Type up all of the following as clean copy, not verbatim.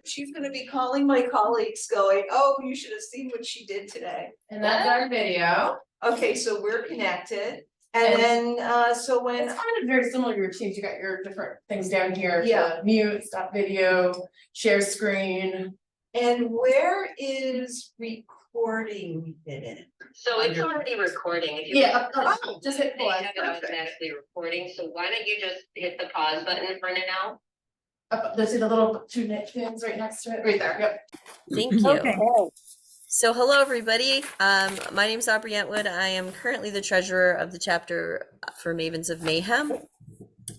she's gonna be calling my colleagues going, oh, you should have seen what she did today. And that's our video. Okay, so we're connected. And then, so when, It's kind of very similar to your teams. You got your different things down here. Yeah. To mute, stop video, share screen. and where is recording hidden? So it's already recording. If you Yeah, Oh, just hit they pause. have it automatically recording, so why don't you just hit the pause button for now? See the little two things right next to it? Right there, yep. Thank you. Okay. So hello, everybody. My name is Aubrey Entwood. I am currently the treasurer of the chapter for Mavens of Mayhem.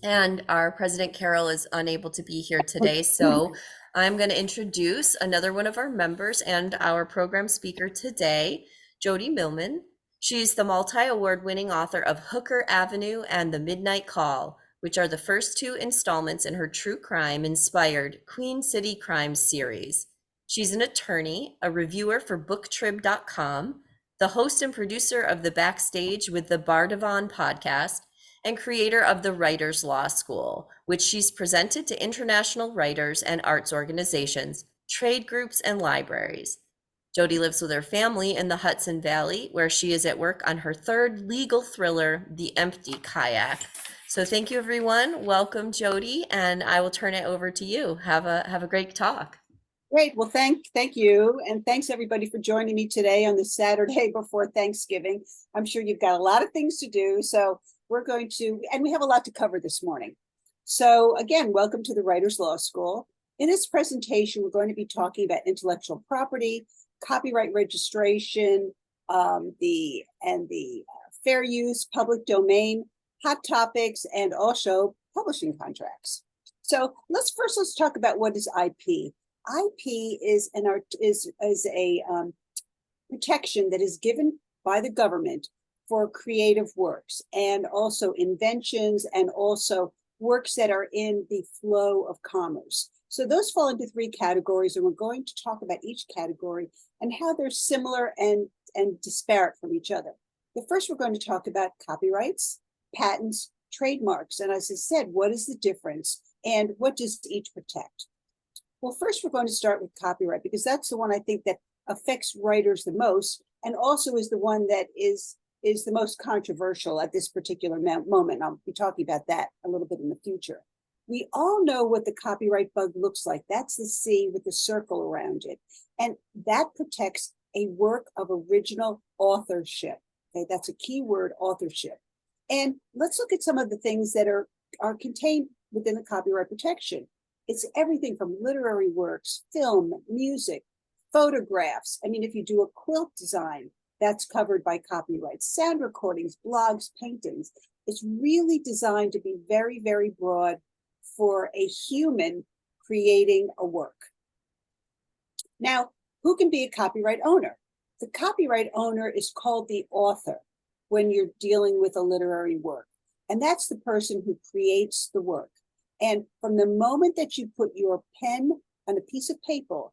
And our president, Carol, is unable to be here today. So I'm going to introduce another one of our members and our program speaker today, Jode Millman. She's the multi-award winning author of Hooker Avenue and The Midnight Call, which are the first two installments in her true crime inspired Queen City Crimes series. She's an attorney, a reviewer for booktrib.com, the host and producer of the Backstage with the Bardavon podcast, and creator of the Writers Law School, which she's presented to international writers and arts organizations, trade groups, and libraries. Jode lives with her family in the Hudson Valley, where she is at work on her third legal thriller, The Empty Kayak. So thank you, everyone. Welcome, Jode, and I will turn it over to you. Have a great talk. Great. Well, thank you. And thanks everybody for joining me today on the Saturday before Thanksgiving. I'm sure you've got a lot of things to do. So we're going to, and we have a lot to cover this morning. So again, welcome to the Writers Law School. In this presentation, we're going to be talking about intellectual property, copyright registration, the fair use, public domain, hot topics, and also publishing contracts. So let's talk about what is IP. IP is a protection that is given by the government for creative works and also inventions and also works that are in the flow of commerce. So those fall into three categories, and we're going to talk about each category and how they're similar and disparate from each other. The first, we're going to talk about copyrights, patents, trademarks, and as I said, what is the difference and what does each protect? Well, first, we're going to start with copyright because that's the one I think that affects writers the most and also is the one that is the most controversial at this particular moment. I'll be talking about that a little bit in the future. We all know what the copyright bug looks like. That's the C with the circle around it. And that protects a work of original authorship. Okay, that's a key word, authorship. And let's look at some of the things that are contained within the copyright protection. It's everything from literary works, film, music, photographs. I mean, if you do a quilt design, that's covered by copyright. Sound recordings, blogs, paintings. It's really designed to be very, very broad for a human creating a work. Now, who can be a copyright owner? The copyright owner is called the author when you're dealing with a literary work. And that's the person who creates the work. And from the moment that you put your pen on a piece of paper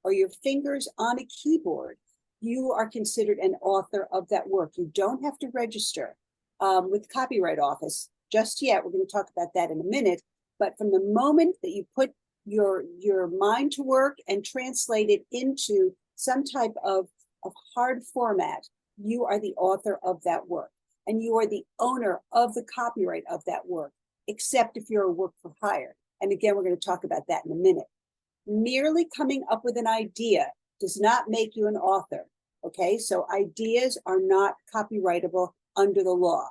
or your fingers on a keyboard, you are considered an author of that work. You don't have to register with the Copyright Office just yet. We're going to talk about that in a minute. But from the moment that you put your mind to work and translate it into some type of hard format, you are the author of that work. And you are the owner of the copyright of that work, except if you're a work for hire. And again, we're going to talk about that in a minute. Merely coming up with an idea does not make you an author, okay? So ideas are not copyrightable under the law.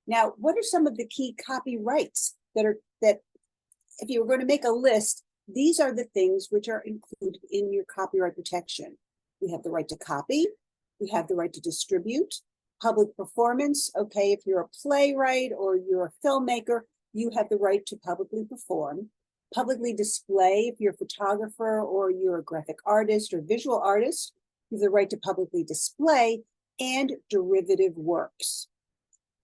Now, what are some of the key copyrights that if you were going to make a list, these are the things which are included in your copyright protection. We have the right to copy, we have the right to distribute, public performance, okay, if you're a playwright or you're a filmmaker, you have the right to publicly perform, publicly display if you're a photographer or you're a graphic artist or visual artist, you have the right to publicly display, and derivative works.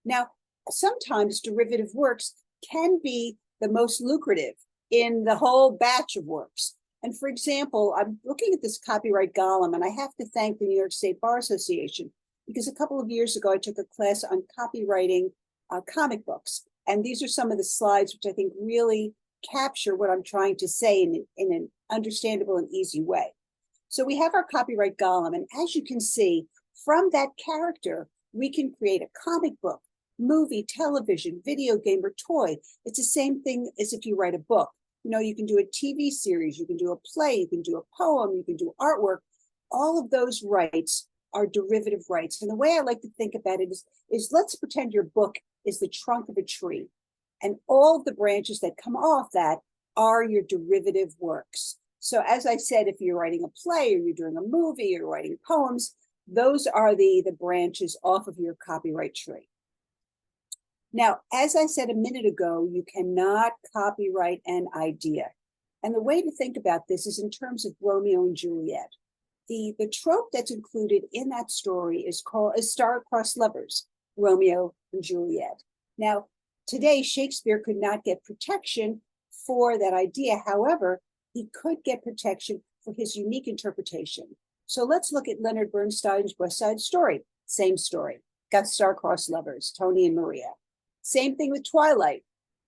Now, sometimes derivative works can be the most lucrative in the whole batch of works. And for example, I'm looking at this copyright golem, and I have to thank the New York State Bar Association because a couple of years ago, I took a class on copywriting comic books. And these are some of the slides which I think really capture what I'm trying to say in an understandable and easy way. So we have our copyright golem, and as you can see, from that character, we can create a comic book, movie, television, video game, or toy. It's the same thing as if you write a book. You know, you can do a TV series, you can do a play, you can do a poem, you can do artwork. All of those rights are derivative rights. And the way I like to think about it is let's pretend your book is the trunk of a tree, and all of the branches that come off that are your derivative works. So as I said, if you're writing a play or you're doing a movie or writing poems, those are the branches off of your copyright tree. Now, as I said a minute ago, you cannot copyright an idea. And the way to think about this is in terms of Romeo and Juliet. The trope that's included in that story is star-crossed lovers, Romeo and Juliet. Now, today, Shakespeare could not get protection for that idea. However, he could get protection for his unique interpretation. So let's look at Leonard Bernstein's West Side Story. Same story, got star-crossed lovers, Tony and Maria. Same thing with Twilight.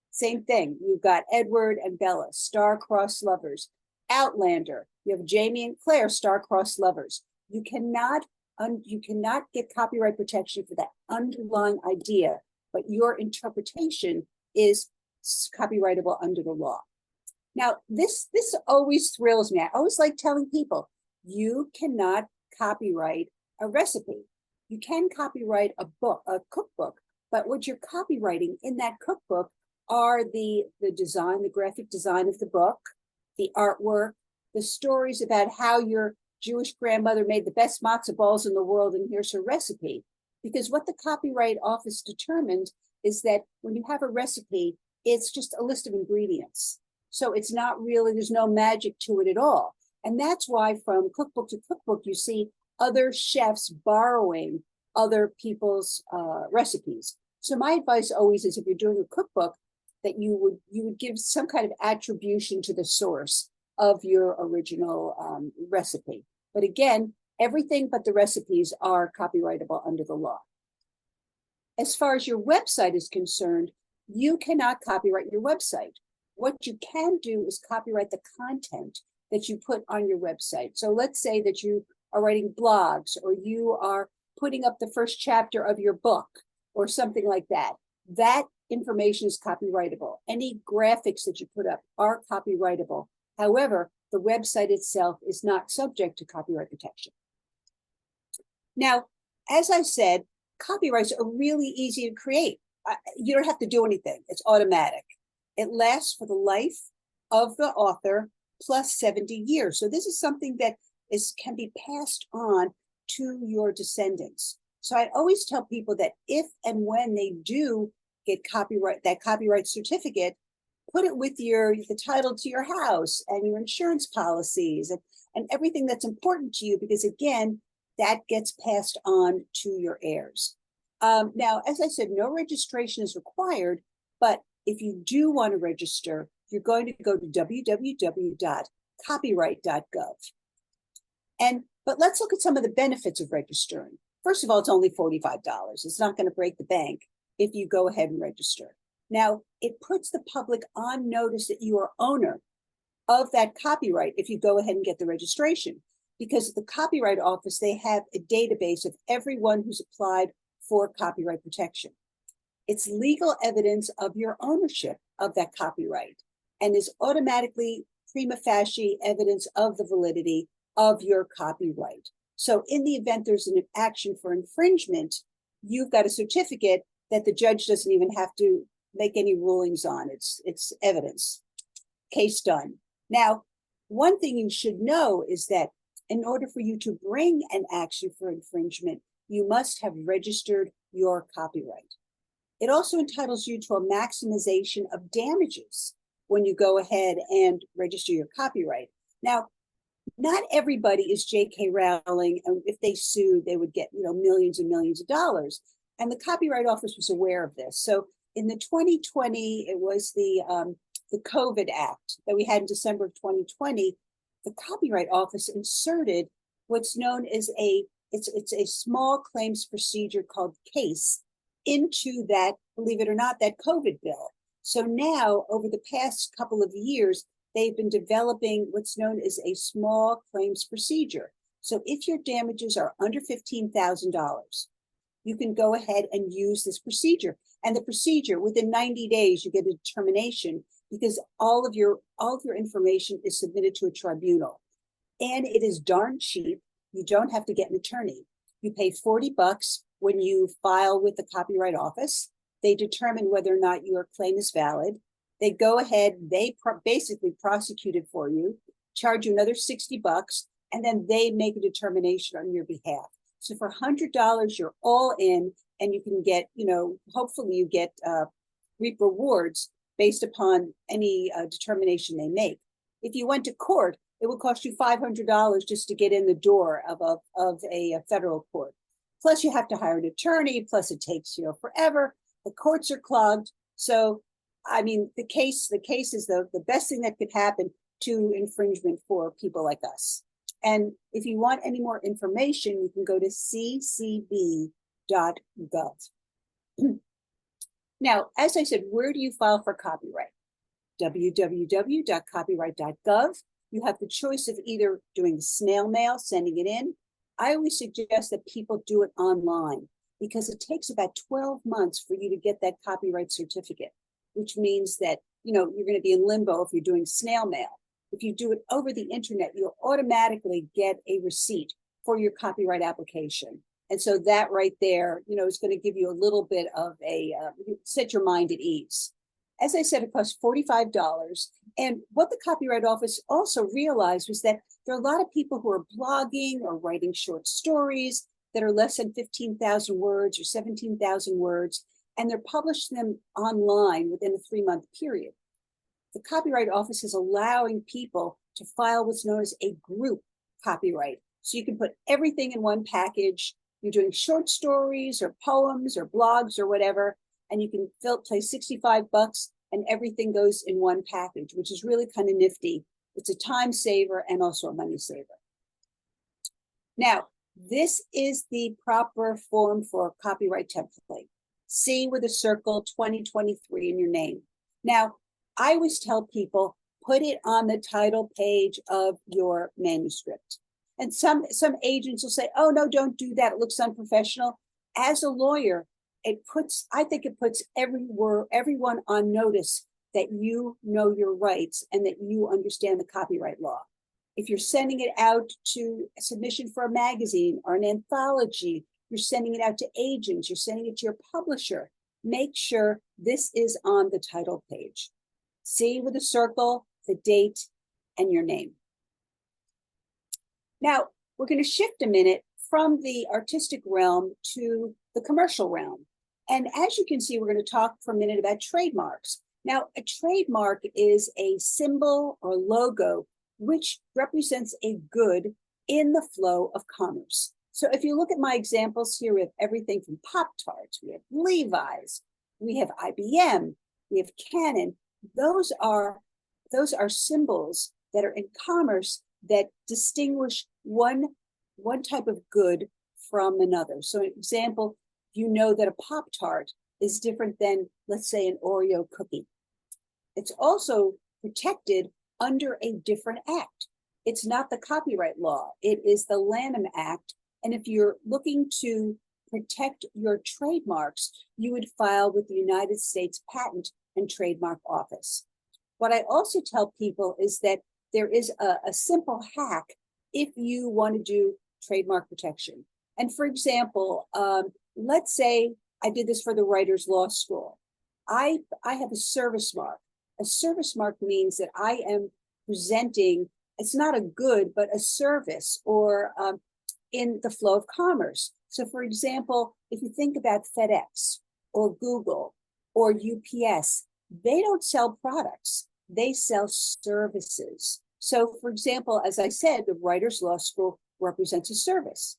Same thing. You've got Edward and Bella, star-crossed lovers. Outlander, you have Jamie and Claire, star-crossed lovers. You cannot get copyright protection for that underlying idea, but your interpretation is copyrightable under the law. Now, this always thrills me. I always like telling people, you cannot copyright a recipe. You can copyright a book, a cookbook, but what you're copywriting in that cookbook are the design, the graphic design of the book, the artwork, the stories about how your Jewish grandmother made the best matzo balls in the world, and here's her recipe. Because what the Copyright Office determined is that when you have a recipe, it's just a list of ingredients. So it's not really, there's no magic to it at all. And that's why from cookbook to cookbook, you see other chefs borrowing other people's recipes. So my advice always is if you're doing a cookbook, that you would give some kind of attribution to the source of your original recipe. But again, everything but the recipes are copyrightable under the law. As far as your website is concerned, you cannot copyright your website. What you can do is copyright the content that you put on your website. So let's say that you are writing blogs, or you are putting up the first chapter of your book, or something like that. That information is copyrightable. Any graphics that you put up are copyrightable. However, the website itself is not subject to copyright protection. Now, as I said, copyrights are really easy to create. You don't have to do anything. It's automatic. It lasts for the life of the author plus 70 years. So this is something that can be passed on to your descendants. So I always tell people that if and when they do get that copyright certificate, put it with the title to your house and your insurance policies and everything that's important to you, because again, that gets passed on to your heirs. Now, as I said, no registration is required, but if you do want to register, you're going to go to www.copyright.gov. But let's look at some of the benefits of registering. First of all, it's only $45. It's not going to break the bank if you go ahead and register. Now, it puts the public on notice that you are owner of that copyright if you go ahead and get the registration. Because at the Copyright Office, they have a database of everyone who's applied for copyright protection. It's legal evidence of your ownership of that copyright and is automatically prima facie evidence of the validity of your copyright. So in the event there's an action for infringement, you've got a certificate that the judge doesn't even have to make any rulings on. It's evidence. Case done. Now, one thing you should know is that in order for you to bring an action for infringement, you must have registered your copyright. It also entitles you to a maximization of damages when you go ahead and register your copyright. Now, not everybody is J.K. Rowling, and if they sued, they would get millions and millions of dollars. And the Copyright Office was aware of this. So in the 2020, it was the COVID Act that we had in December of 2020. The Copyright Office inserted what's known as it's a small claims procedure called CASE into that, believe it or not, that COVID bill. So now, over the past couple of years, they've been developing what's known as a small claims procedure. So if your damages are under $15,000, you can go ahead and use this procedure. And the procedure, within 90 days, you get a determination because all of your information is submitted to a tribunal. And it is darn cheap. You don't have to get an attorney. You pay $40 when you file with the Copyright Office. They determine whether or not your claim is valid. They go ahead, they basically prosecute it for you, charge you another $60, and then they make a determination on your behalf. So for $100, you're all in, and you can get, hopefully you get reap rewards based upon any determination they make. If you went to court, it would cost you $500 just to get in the door of a federal court. Plus you have to hire an attorney, plus it takes, forever. The courts are clogged. So, I mean, the case is the best thing that could happen to infringement for people like us. And if you want any more information, you can go to ccb.gov. Now, as I said, where do you file for copyright? www.copyright.gov. You have the choice of either doing snail mail, sending it in. I always suggest that people do it online because it takes about 12 months for you to get that copyright certificate, which means that, you're going to be in limbo if you're doing snail mail. If you do it over the internet, you'll automatically get a receipt for your copyright application. And so that right there, is going to give you a little bit of set your mind at ease. As I said, it costs $45. And what the Copyright Office also realized was that there are a lot of people who are blogging or writing short stories that are less than 15,000 words or 17,000 words, and they're publishing them online within a 3-month period. The Copyright Office is allowing people to file what's known as a group copyright. So you can put everything in one package. You're doing short stories or poems or blogs or whatever, and you can pay $65 and everything goes in one package, which is really kind of nifty. It's a time saver and also a money saver. Now, this is the proper form for a copyright template. C with a circle 2023 in your name. Now, I always tell people, put it on the title page of your manuscript. And some agents will say, oh, no, don't do that. It looks unprofessional. As a lawyer, I think it puts everyone on notice that you know your rights and that you understand the copyright law. If you're sending it out to a submission for a magazine or an anthology, you're sending it out to agents, you're sending it to your publisher, make sure this is on the title page. C with a circle, the date, and your name. Now, we're going to shift a minute from the artistic realm to the commercial realm. And as you can see, we're going to talk for a minute about trademarks. Now, a trademark is a symbol or logo which represents a good in the flow of commerce. So if you look at my examples here, we have everything from Pop-Tarts, we have Levi's, we have IBM, we have Canon. Those are symbols that are in commerce that distinguish one type of good from another. So an example, you know that a Pop-Tart is different than, let's say, an Oreo cookie. It's also protected under a different act. It's not the copyright law, it is the Lanham Act. And if you're looking to protect your trademarks, you would file with the United States Patent and Trademark Office. What I also tell people is that there is a simple hack if you want to do trademark protection. And for example, let's say I did this for the Writers Law School. I have a service mark. A service mark means that I am presenting, it's not a good, but a service or in the flow of commerce. So for example, if you think about FedEx or Google or UPS, they don't sell products, they sell services. So for example, as I said, the Writers Law School represents a service.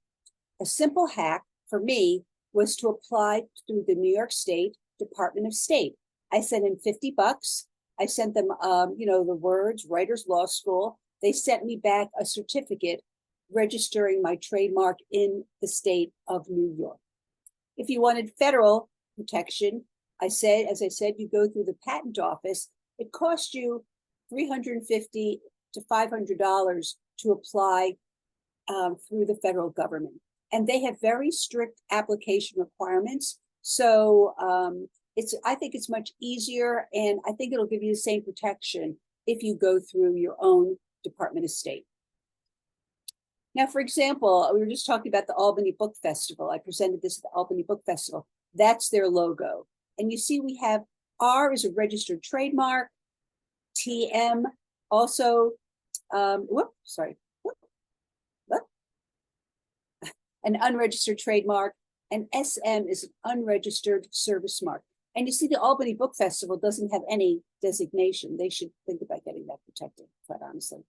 A simple hack for me was to apply through the New York State Department of State. I sent in $50. I sent them, the words Writers Law School. They sent me back a certificate registering my trademark in the state of New York. If you wanted federal protection, as I said, you go through the patent office. It costs you $350 to $500 to apply through the federal government. And they have very strict application requirements. So I think it's much easier, and I think it'll give you the same protection if you go through your own Department of State. Now, for example, we were just talking about the Albany Book Festival. I presented this at the Albany Book Festival. That's their logo. And you see we have R is a registered trademark, TM also, an unregistered trademark, and SM is an unregistered service mark. And you see the Albany Book Festival doesn't have any designation. They should think about getting that protected, quite honestly.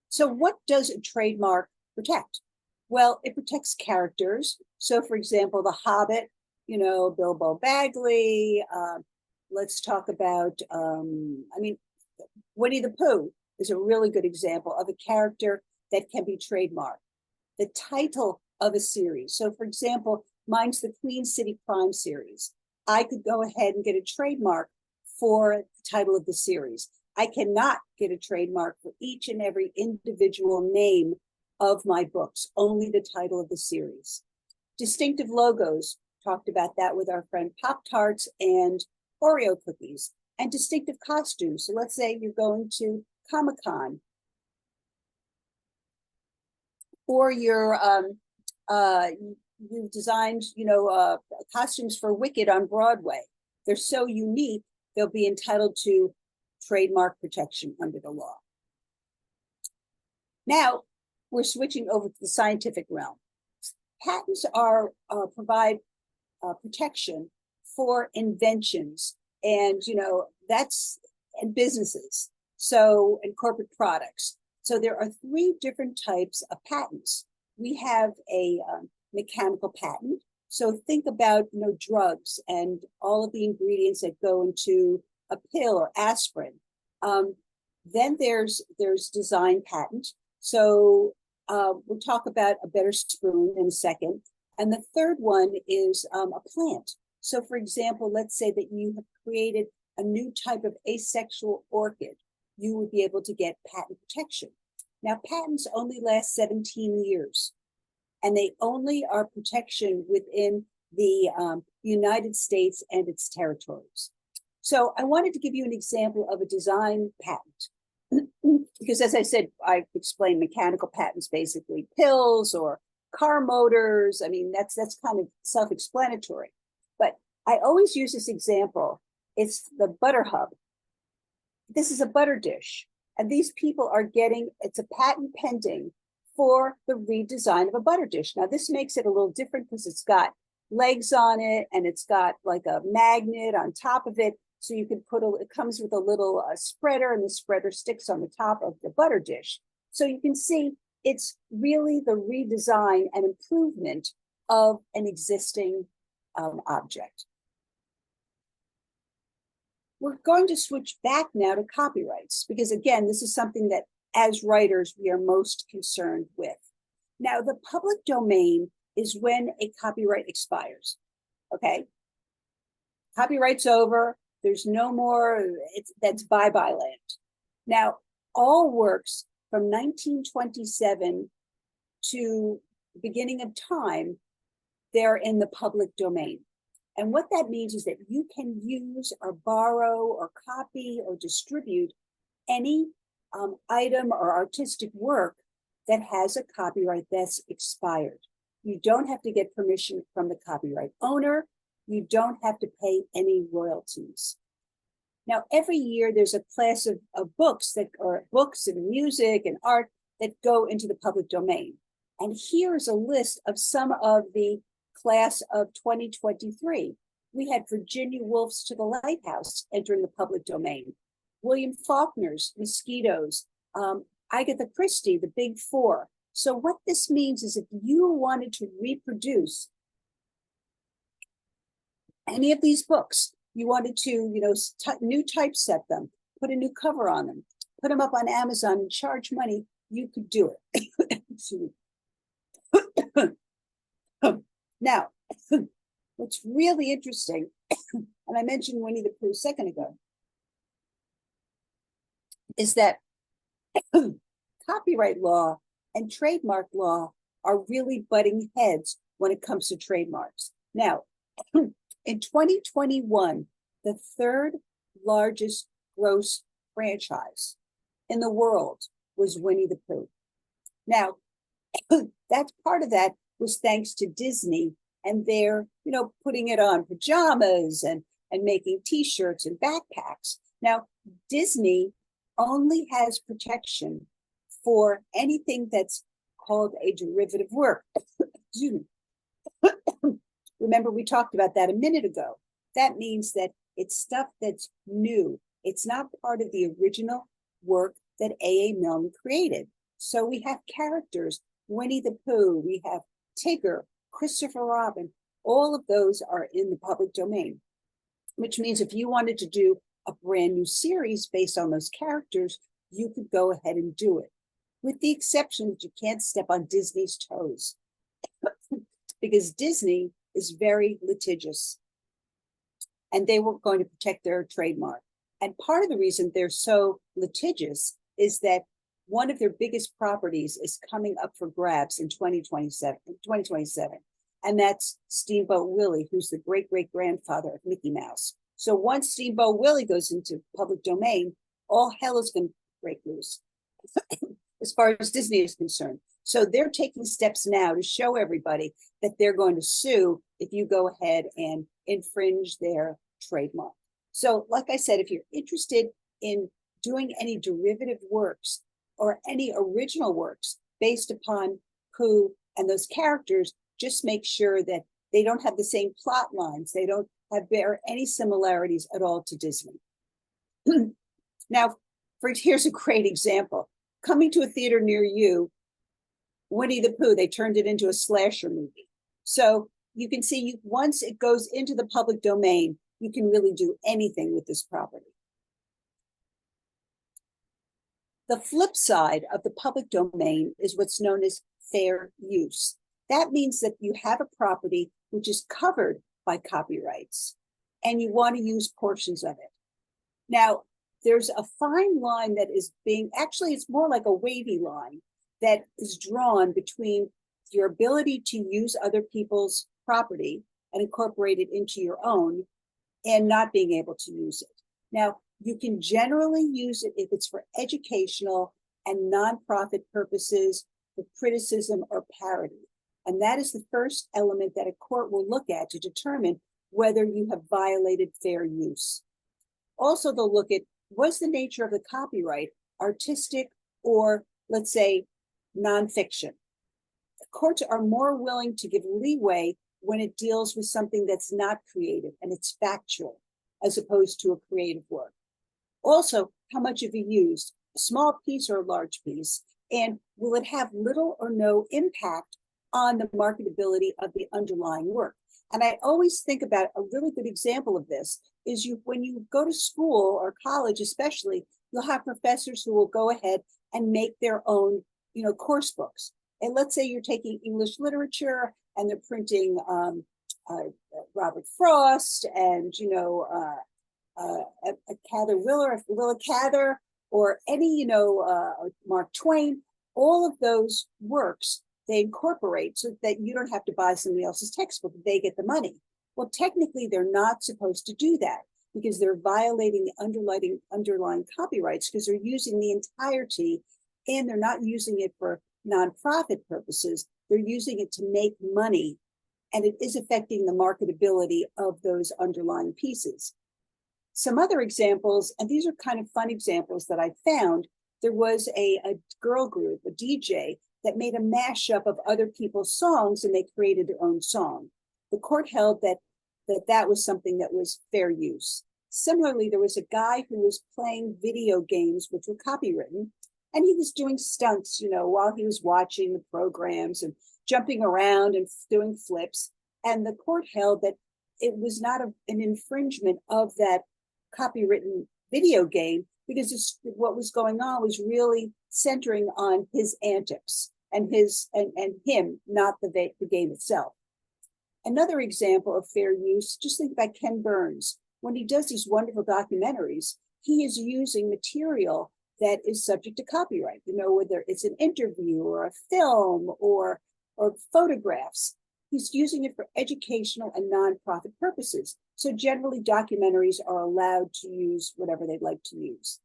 So what does a trademark protect? Well, it protects characters. So for example, The Hobbit, you know, Bilbo Bagley. Let's talk about, Winnie the Pooh is a really good example of a character that can be trademarked. The title of a series. So for example, mine's the Queen City Crime series. I could go ahead and get a trademark for the title of the series. I cannot get a trademark for each and every individual name of my books, only the title of the series. Distinctive logos, talked about that with our friend Pop-Tarts and Oreo cookies, and distinctive costumes. So let's say you're going to Comic-Con, or you've designed, costumes for Wicked on Broadway. They're so unique, they'll be entitled to trademark protection under the law. Now, we're switching over to the scientific realm. Patents provide protection for inventions and, and businesses, and corporate products. So there are 3 different types of patents. We have a mechanical patent. So think about, drugs and all of the ingredients that go into a pill or aspirin. Then there's design patent. So we'll talk about a better spoon in a second. And the third one is a plant. So for example, let's say that you have created a new type of asexual orchid. You would be able to get patent protection. Now, patents only last 17 years, and they only are protection within the United States and its territories. So I wanted to give you an example of a design patent, because as I said, I explained mechanical patents, basically pills or car motors. I mean, that's kind of self-explanatory, but I always use this example. It's the butter hub. This is a butter dish, and these people are it's a patent pending for the redesign of a butter dish. Now, this makes it a little different because it's got legs on it, and it's got like a magnet on top of it. So you can it comes with a little spreader, and the spreader sticks on the top of the butter dish. So you can see it's really the redesign and improvement of an existing object. We're going to switch back now to copyrights, because again, this is something that as writers, we are most concerned with. Now, the public domain is when a copyright expires, okay? Copyright's over, there's no more, that's bye-bye land. Now, all works from 1927 to the beginning of time, they're in the public domain. And what that means is that you can use or borrow or copy or distribute any item or artistic work that has a copyright that's expired. You don't have to get permission from the copyright owner. You don't have to pay any royalties. Now, every year there's a class of books books and music and art that go into the public domain. And here's a list of some of the class of 2023. We had Virginia Woolf's To the Lighthouse entering the public domain. William Faulkner's Mosquitoes, Agatha Christie, The Big Four. So what this means is if you wanted to reproduce any of these books, you wanted to, new typeset them, put a new cover on them, put them up on Amazon and charge money, you could do it. Now, what's really interesting and I mentioned Winnie the Pooh a second ago, is that copyright law and trademark law are really butting heads when it comes to trademarks. Now, in 2021, the third largest gross franchise in the world was Winnie the Pooh. Now, that's part of that was thanks to Disney and their, putting it on pajamas and making t-shirts and backpacks. Now, Disney only has protection for anything that's called a derivative work. Remember, we talked about that a minute ago. That means that it's stuff that's new. It's not part of the original work that A.A. Millman created. So we have characters, Winnie the Pooh, we have Tigger, Christopher Robin, all of those are in the public domain, which means if you wanted to do a brand new series based on those characters, you could go ahead and do it, with the exception that you can't step on Disney's toes because Disney is very litigious and they were going to protect their trademark. And part of the reason they're so litigious is that one of their biggest properties is coming up for grabs in 2027. And that's Steamboat Willie, who's the great-great-grandfather of Mickey Mouse. So once Steamboat Willie goes into public domain, all hell is going to break loose as far as Disney is concerned. So they're taking steps now to show everybody that they're going to sue if you go ahead and infringe their trademark. So like I said, if you're interested in doing any derivative works or any original works based upon Pooh and those characters, just make sure that they don't have the same plot lines. They don't bear any similarities at all to Disney. Now, here's a great example. Coming to a theater near you, Winnie the Pooh, they turned it into a slasher movie. So you can see once it goes into the public domain, you can really do anything with this property. The flip side of the public domain is what's known as fair use. That means that you have a property which is covered by copyrights and you want to use portions of it. Now, there's a fine line that is actually, it's more like a wavy line that is drawn between your ability to use other people's property and incorporate it into your own and not being able to use it. Now, you can generally use it if it's for educational and nonprofit purposes, for criticism or parody. And that is the first element that a court will look at to determine whether you have violated fair use. Also, they'll look at, was the nature of the copyright artistic or, let's say, nonfiction? The courts are more willing to give leeway when it deals with something that's not creative and it's factual, as opposed to a creative work. Also, how much have you used, a small piece or a large piece, and will it have little or no impact on the marketability of the underlying work? And I always think about a really good example of this is when you go to school or college, especially, you'll have professors who will go ahead and make their own, course books. And let's say you're taking English literature and they're printing Robert Frost and, a Cather Willa Cather, or any, Mark Twain, all of those works they incorporate so that you don't have to buy somebody else's textbook, they get the money. Well, technically, they're not supposed to do that because they're violating the underlying copyrights because they're using the entirety and they're not using it for nonprofit purposes. They're using it to make money, and it is affecting the marketability of those underlying pieces. Some other examples, and these are kind of fun examples that I found, there was a girl group, a DJ, that made a mashup of other people's songs and they created their own song. The court held that was something that was fair use. Similarly, there was a guy who was playing video games which were copywritten, and he was doing stunts, while he was watching the programs and jumping around and doing flips. And the court held that it was not an infringement of that copywritten video game because what was going on was really centering on his antics and him, not the game itself. Another example of fair use, just think about Ken Burns. When he does these wonderful documentaries, he is using material that is subject to copyright, whether it's an interview or a film or photographs. He's using it for educational and nonprofit purposes. So generally documentaries are allowed to use whatever they'd like to use.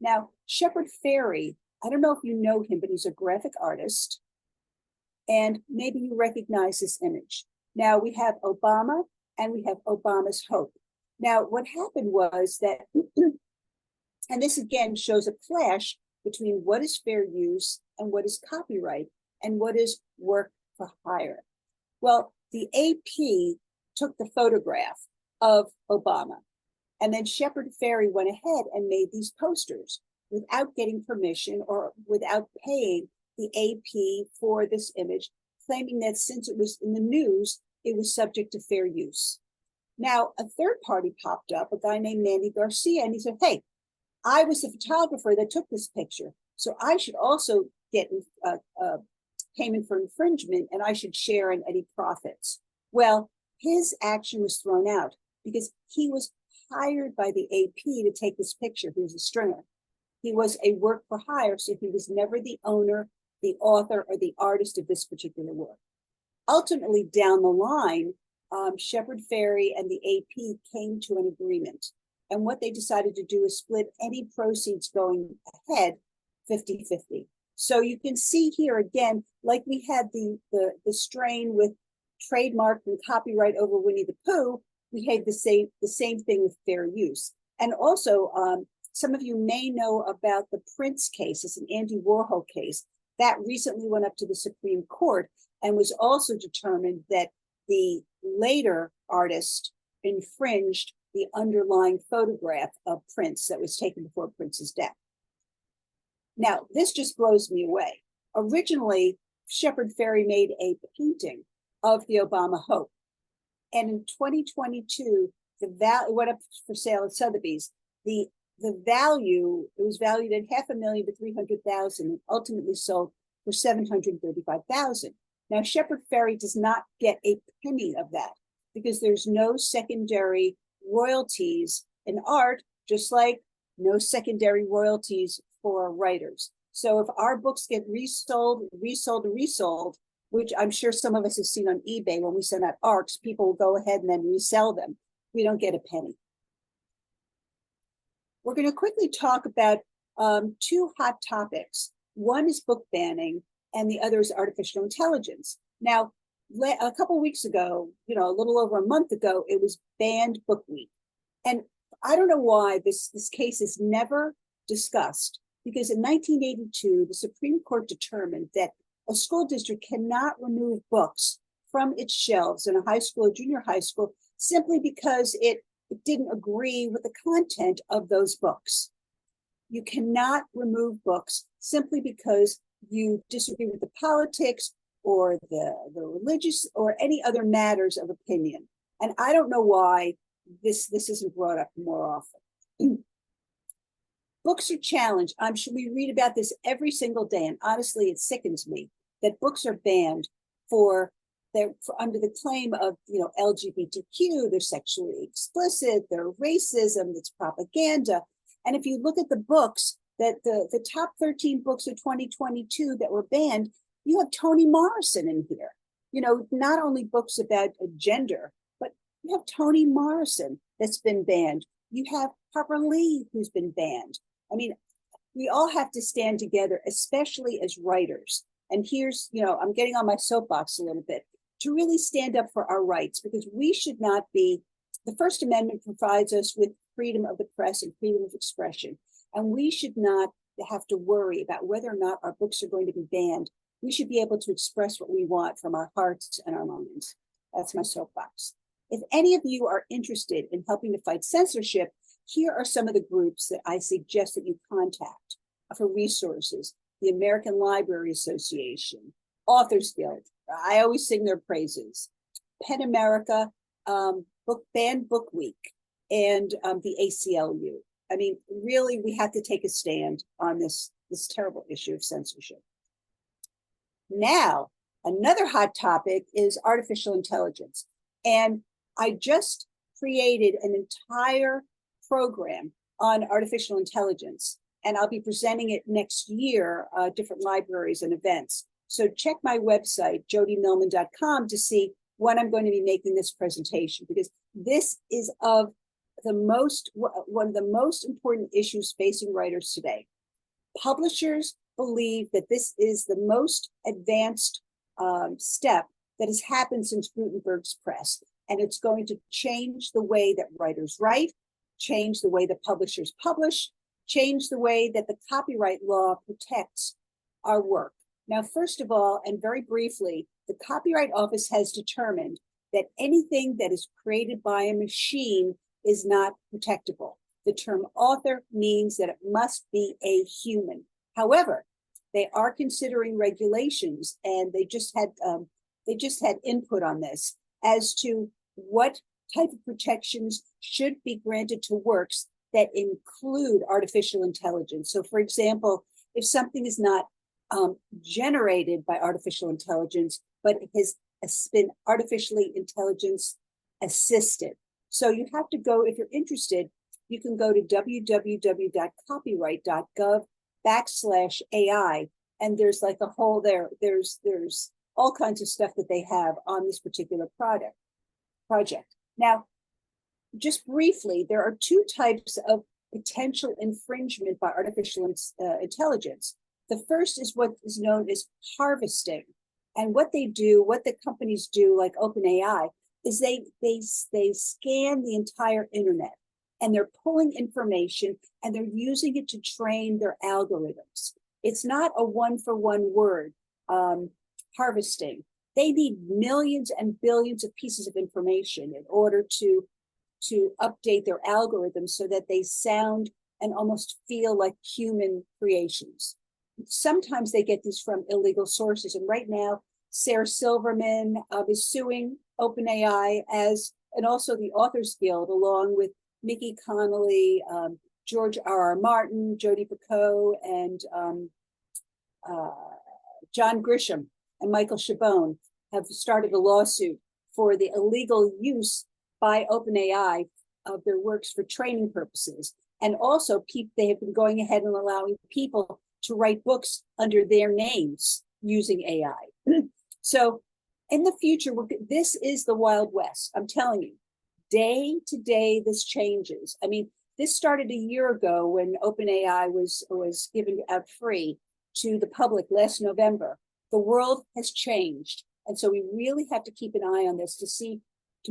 Now, Shepard Fairey, I don't know if you know him, but he's a graphic artist. And maybe you recognize this image. Now we have Obama and we have Obama's Hope. Now, what happened was that, and this again shows a clash between what is fair use and what is copyright and what is work for hire. Well, the AP took the photograph of Obama, and then Shepard Fairey went ahead and made these posters without getting permission or without paying the AP for this image, claiming that since it was in the news, it was subject to fair use. Now, a third party popped up, a guy named Manny Garcia, and he said, hey, I was the photographer that took this picture, so I should also get payment for infringement, and I should share in any profits. Well, his action was thrown out because he was hired by the AP to take this picture. He was a stringer. He was a work for hire, so he was never the owner, the author, or the artist of this particular work. Ultimately, down the line, Shepard Fairey and the AP came to an agreement. And what they decided to do is split any proceeds going ahead 50-50. So you can see here again, like we had the strain with trademark and copyright over Winnie the Pooh, we had the same thing with fair use. And also, some of you may know about the Prince case. It's an Andy Warhol case that recently went up to the Supreme Court and was also determined that the later artist infringed the underlying photograph of Prince that was taken before Prince's death. Now, this just blows me away. Originally, Shepard Fairey made a painting of the Obama Hope. And in 2022, the value went up for sale at Sotheby's. The value, it was valued at $500,000 to $300,000 and ultimately sold for $735,000. Now, Shepard Fairey does not get a penny of that because there's no secondary royalties in art, just like no secondary royalties for writers. So if our books get resold, which I'm sure some of us have seen on eBay when we send out ARCs, people will go ahead and then resell them. We don't get a penny. We're going to quickly talk about two hot topics. One is book banning, and the other is artificial intelligence. Now, a couple of weeks ago, a little over a month ago, it was Banned Book Week. And I don't know why this case is never discussed, because in 1982, the Supreme Court determined that a school district cannot remove books from its shelves in a high school or junior high school simply because it didn't agree with the content of those books. You cannot remove books simply because you disagree with the politics or the religious or any other matters of opinion. And I don't know why this isn't brought up more often. Books are challenged. I'm sure we read about this every single day, and honestly, it sickens me that books are banned for under the claim of LGBTQ, they're sexually explicit, they're racism, it's propaganda. And if you look at the books, that the top 13 books of 2022 that were banned, you have Toni Morrison in here. Not only books about gender, but you have Toni Morrison that's been banned. You have Harper Lee who's been banned. I mean, we all have to stand together, especially as writers. And here's, I'm getting on my soapbox a little bit, to really stand up for our rights, because we should not be, the First Amendment provides us with freedom of the press and freedom of expression. And we should not have to worry about whether or not our books are going to be banned. We should be able to express what we want from our hearts and our minds. That's my soapbox. If any of you are interested in helping to fight censorship, here are some of the groups that I suggest that you contact for resources. The American Library Association, Authors Guild, I always sing their praises, PEN America, Banned Book Week, and the ACLU. I mean, really, we have to take a stand on this terrible issue of censorship. Now, another hot topic is artificial intelligence. And I just created an entire program on artificial intelligence, and I'll be presenting it next year, different libraries and events. So check my website, jodemillman.com, to see when I'm going to be making this presentation, because this is of the most, one of the most important issues facing writers today. Publishers believe that this is the most advanced step that has happened since Gutenberg's press, and it's going to change the way that writers write, change the way that publishers publish, change the way that the copyright law protects our work. Now, first of all, and very briefly, the Copyright Office has determined that anything that is created by a machine is not protectable. The term author means that it must be a human. However, they are considering regulations, and they just had input on this as to what type of protections should be granted to works that include artificial intelligence. So, for example, if something is not generated by artificial intelligence, but it has been artificially intelligence assisted. So you have to go, if you're interested, you can go to www.copyright.gov/AI, and there's like a whole there's all kinds of stuff that they have on this particular project. Now, just briefly, there are two types of potential infringement by artificial intelligence. The first is what is known as harvesting. And what they do, what the companies do, like OpenAI, is they scan the entire internet, and they're pulling information and they're using it to train their algorithms. It's not a one-for-one word harvesting. They need millions and billions of pieces of information in order to update their algorithms so that they sound and almost feel like human creations. Sometimes they get these from illegal sources. And right now, Sarah Silverman is suing OpenAI and also the Authors Guild, along with Mickey Connolly, George R.R. Martin, Jode and John Grisham and Michael Chabon have started a lawsuit for the illegal use by OpenAI of their works for training purposes. And also, they have been going ahead and allowing people to write books under their names using AI. So in the future, this is the Wild West. I'm telling you, day to day, this changes. I mean, this started a year ago when OpenAI was given out free to the public last November. The world has changed. And so we really have to keep an eye on this to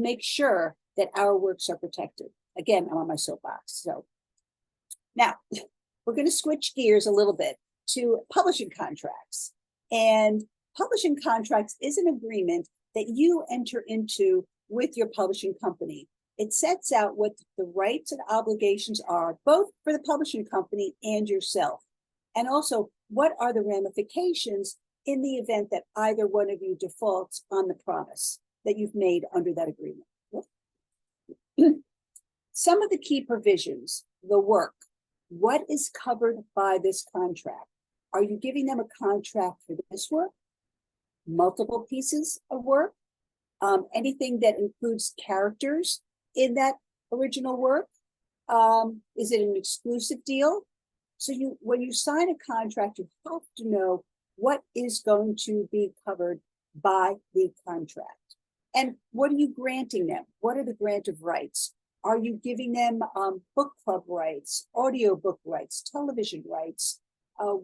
make sure that our works are protected. Again, I'm on my soapbox. So now we're going to switch gears a little bit to publishing contracts. And publishing contracts is an agreement that you enter into with your publishing company. It sets out what the rights and obligations are, both for the publishing company and yourself. And also, what are the ramifications in the event that either one of you defaults on the promise that you've made under that agreement. Some of the key provisions, the work, what is covered by this contract? Are you giving them a contract for this work? Multiple pieces of work? Anything that includes characters in that original work? Is it an exclusive deal? So when you sign a contract, you have to know what is going to be covered by the contract. And what are you granting them? What are the grant of rights? Are you giving them book club rights, audiobook rights, television rights?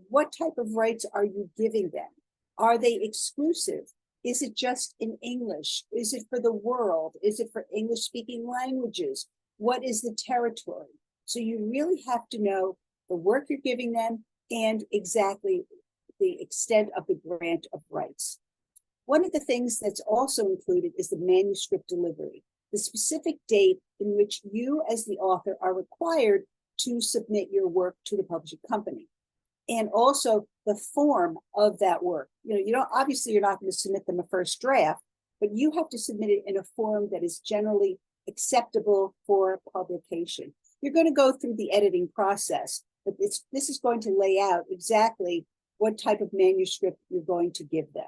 What type of rights are you giving them? Are they exclusive? Is it just in English? Is it for the world? Is it for English-speaking languages? What is the territory? So you really have to know the work you're giving them and exactly the extent of the grant of rights. One of the things that's also included is the manuscript delivery, the specific date in which you as the author are required to submit your work to the publishing company. And also the form of that work. Obviously you're not going to submit them a first draft, but you have to submit it in a form that is generally acceptable for publication. You're going to go through the editing process, but this is going to lay out exactly what type of manuscript you're going to give them.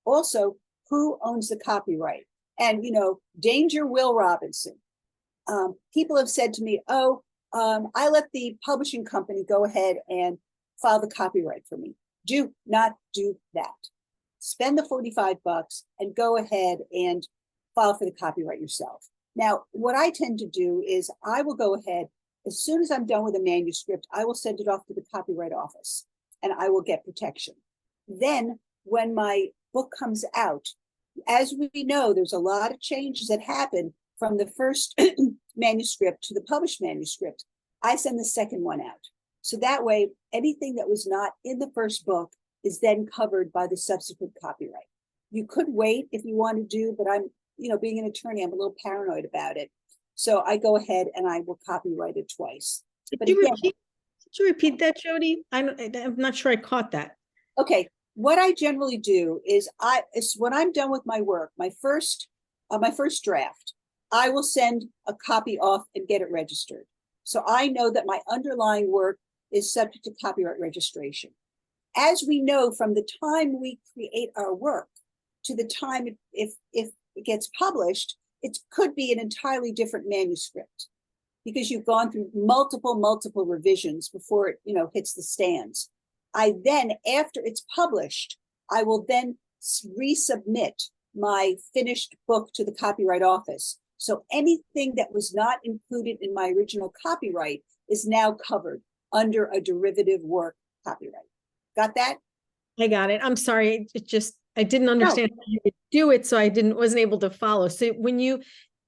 Also, who owns the copyright? And, danger Will Robinson. People have said to me, oh, I let the publishing company go ahead and file the copyright for me. Do not do that. Spend the $45 and go ahead and file for the copyright yourself. Now, what I tend to do is I will go ahead, as soon as I'm done with a manuscript, I will send it off to the Copyright Office and I will get protection. Then when my book comes out, as we know, there's a lot of changes that happen from the first manuscript to the published manuscript. I send the second one out. So that way, anything that was not in the first book is then covered by the subsequent copyright. You could wait if you want to do, but I'm, being an attorney, I'm a little paranoid about it. So I go ahead and I will copyright it twice. Did you repeat that, Jody? I'm not sure I caught that. Okay, what I generally do is when I'm done with my work, my first draft, I will send a copy off and get it registered. So I know that my underlying work is subject to copyright registration. As we know, from the time we create our work to the time if it gets published, it could be an entirely different manuscript because you've gone through multiple revisions before it, hits the stands. I then, after it's published, I will then resubmit my finished book to the Copyright Office. So anything that was not included in my original copyright is now covered under a derivative work copyright. Got that? I got it. I'm sorry. I didn't understand how you would do it, so I wasn't able to follow. So when you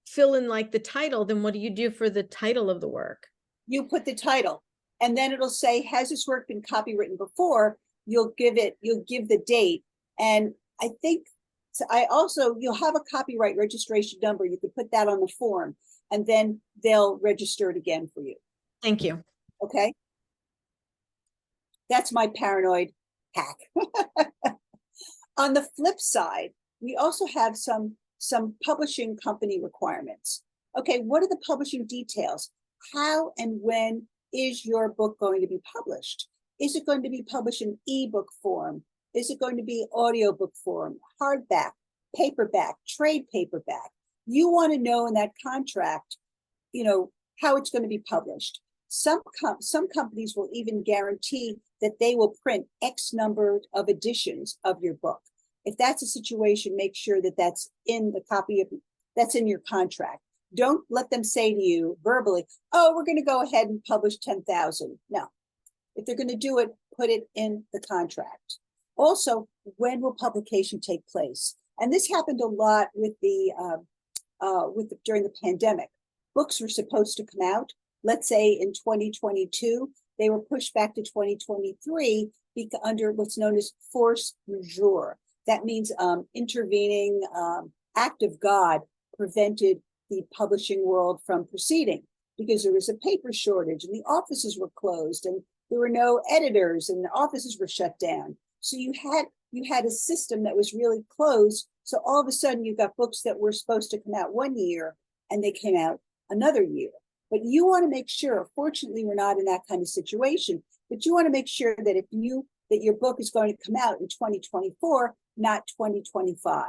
fill in like the title, then what do you do for the title of the work? You put the title, and then it'll say, has this work been copywritten before? You'll give the date. And I think, you'll have a copyright registration number. You could put that on the form, and then they'll register it again for you. Thank you. Okay. That's my paranoid hack. On the flip side, we also have some publishing company requirements. Okay, what are the publishing details? How and when is your book going to be published? Is it going to be published in ebook form? Is it going to be audiobook form, hardback, paperback, trade paperback? You want to know in that contract, how it's going to be published. Some companies will even guarantee that they will print X number of editions of your book. If that's a situation, make sure that that's in that's in your contract. Don't let them say to you verbally, oh, we're going to go ahead and publish 10,000. No, if they're going to do it, put it in the contract. Also, when will publication take place? And this happened a lot with during the pandemic. Books were supposed to come out, let's say in 2022, they were pushed back to 2023 under what's known as force majeure. That means intervening act of God prevented the publishing world from proceeding because there was a paper shortage and the offices were closed and there were no editors and the offices were shut down. So you had a system that was really closed. So all of a sudden you got books that were supposed to come out one year and they came out another year. But you want to make sure, fortunately, we're not in that kind of situation, but you want to make sure that that your book is going to come out in 2024, not 2025.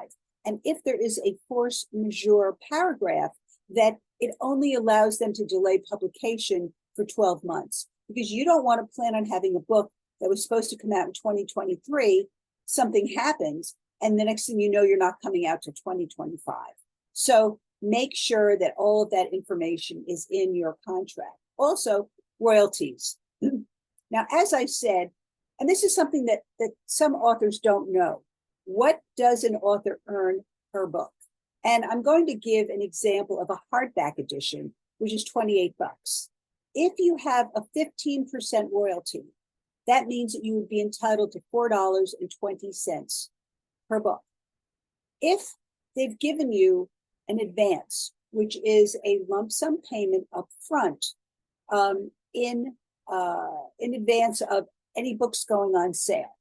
And if there is a force majeure paragraph, that it only allows them to delay publication for 12 months, because you don't want to plan on having a book that was supposed to come out in 2023, something happens, and the next thing you know, you're not coming out to 2025. So make sure that all of that information is in your contract. Also, royalties. Now, as I said, and this is something that some authors don't know, what does an author earn per book? And I'm going to give an example of a hardback edition, which is $28. If you have a 15% royalty, that means that you would be entitled to $4.20 per book. If they've given you an advance, which is a lump sum payment up front in advance of any books going on sale,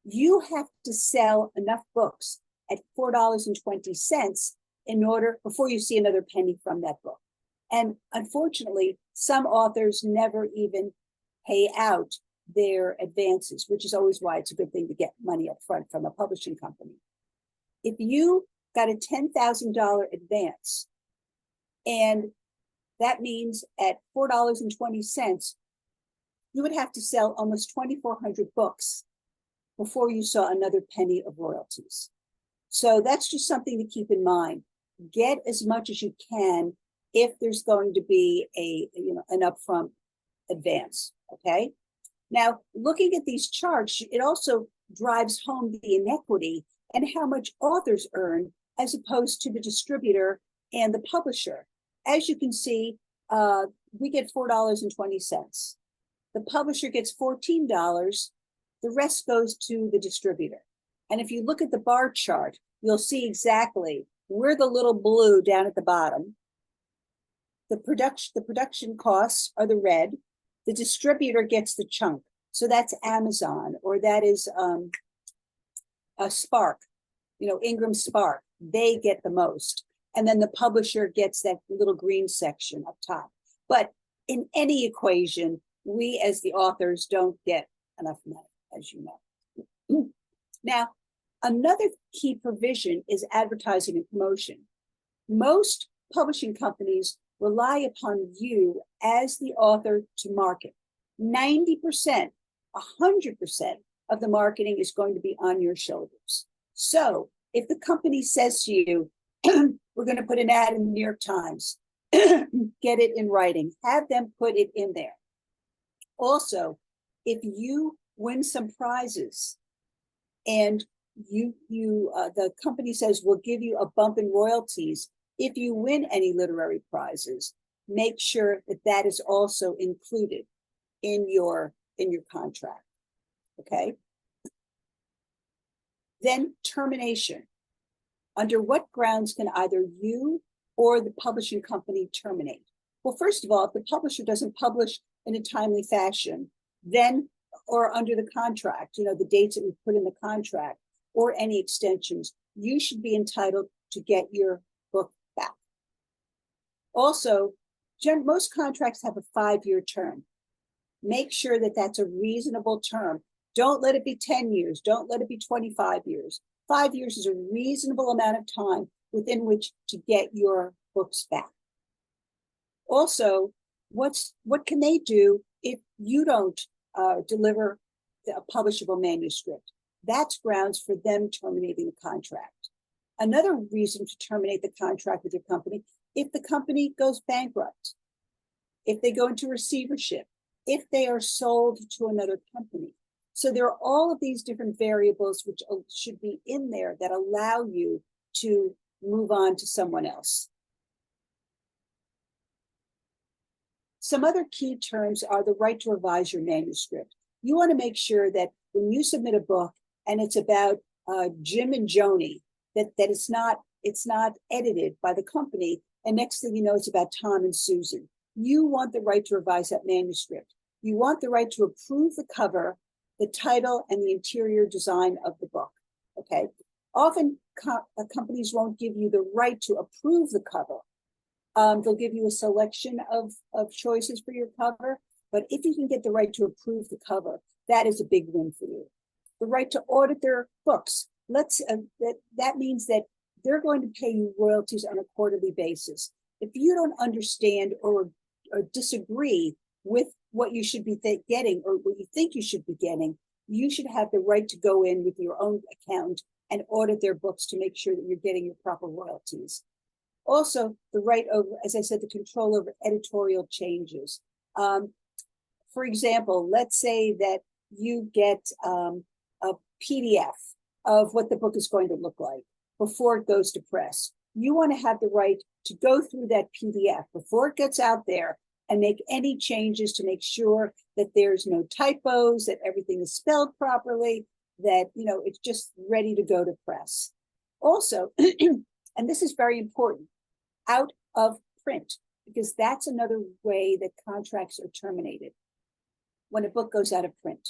you have to sell enough books at $4.20 in order before you see another penny from that book. And unfortunately, some authors never even pay out their advances, which is always why it's a good thing to get money up front from a publishing company. If you got a $10,000 advance. And that means at $4.20, you would have to sell almost 2,400 books before you saw another penny of royalties. So that's just something to keep in mind. Get as much as you can if there's going to be an upfront advance, okay? Now, looking at these charts, it also drives home the inequity and how much authors earn as opposed to the distributor and the publisher. As you can see, we get $4.20. The publisher gets $14. The rest goes to the distributor. And if you look at the bar chart, you'll see exactly where the little blue down at the bottom. The production costs are the red. The distributor gets the chunk. So that's Amazon, or that is a Spark, Ingram Spark. They get the most. And then the publisher gets that little green section up top. But in any equation, we as the authors don't get enough money, as you know. Now, another key provision is advertising and promotion. Most publishing companies rely upon you as the author to market. 90%, 100% of the marketing is going to be on your shoulders. So if the company says to you, we're going to put an ad in the New York Times, get it in writing, have them put it in there. Also, if you win some prizes and the company says, we'll give you a bump in royalties if you win any literary prizes, make sure that that is also included in your contract, okay? Then termination. Under what grounds can either you or the publishing company terminate? Well, first of all, if the publisher doesn't publish in a timely fashion, then, or under the contract, the dates that we put in the contract, or any extensions, you should be entitled to get your book back. Also, most contracts have a 5-year term. Make sure that that's a reasonable term. Don't let it be 10 years. Don't let it be 25 years. 5 years is a reasonable amount of time within which to get your books back. Also, what can they do if you don't deliver a publishable manuscript? That's grounds for them terminating the contract. Another reason to terminate the contract with your company, if the company goes bankrupt, if they go into receivership, if they are sold to another company. So there are all of these different variables which should be in there that allow you to move on to someone else. Some other key terms are the right to revise your manuscript. You want to make sure that when you submit a book and it's about Jim and Joni, that it's not edited by the company, and next thing you know, it's about Tom and Susan. You want the right to revise that manuscript. You want the right to approve the cover, the title, and the interior design of the book, okay? Often companies won't give you the right to approve the cover. They'll give you a selection of choices for your cover, but if you can get the right to approve the cover, that is a big win for you. The right to audit their books. That means that they're going to pay you royalties on a quarterly basis. If you don't understand or disagree with what you should be getting or what you think you should be getting, you should have the right to go in with your own account and audit their books to make sure that you're getting your proper royalties. Also, the right over, as I said, the control over editorial changes. For example, let's say that you get a PDF of what the book is going to look like before it goes to press. You want to have the right to go through that PDF before it gets out there and make any changes to make sure that there's no typos, that everything is spelled properly, that it's just ready to go to press. Also, and this is very important, out of print, because that's another way that contracts are terminated when a book goes out of print.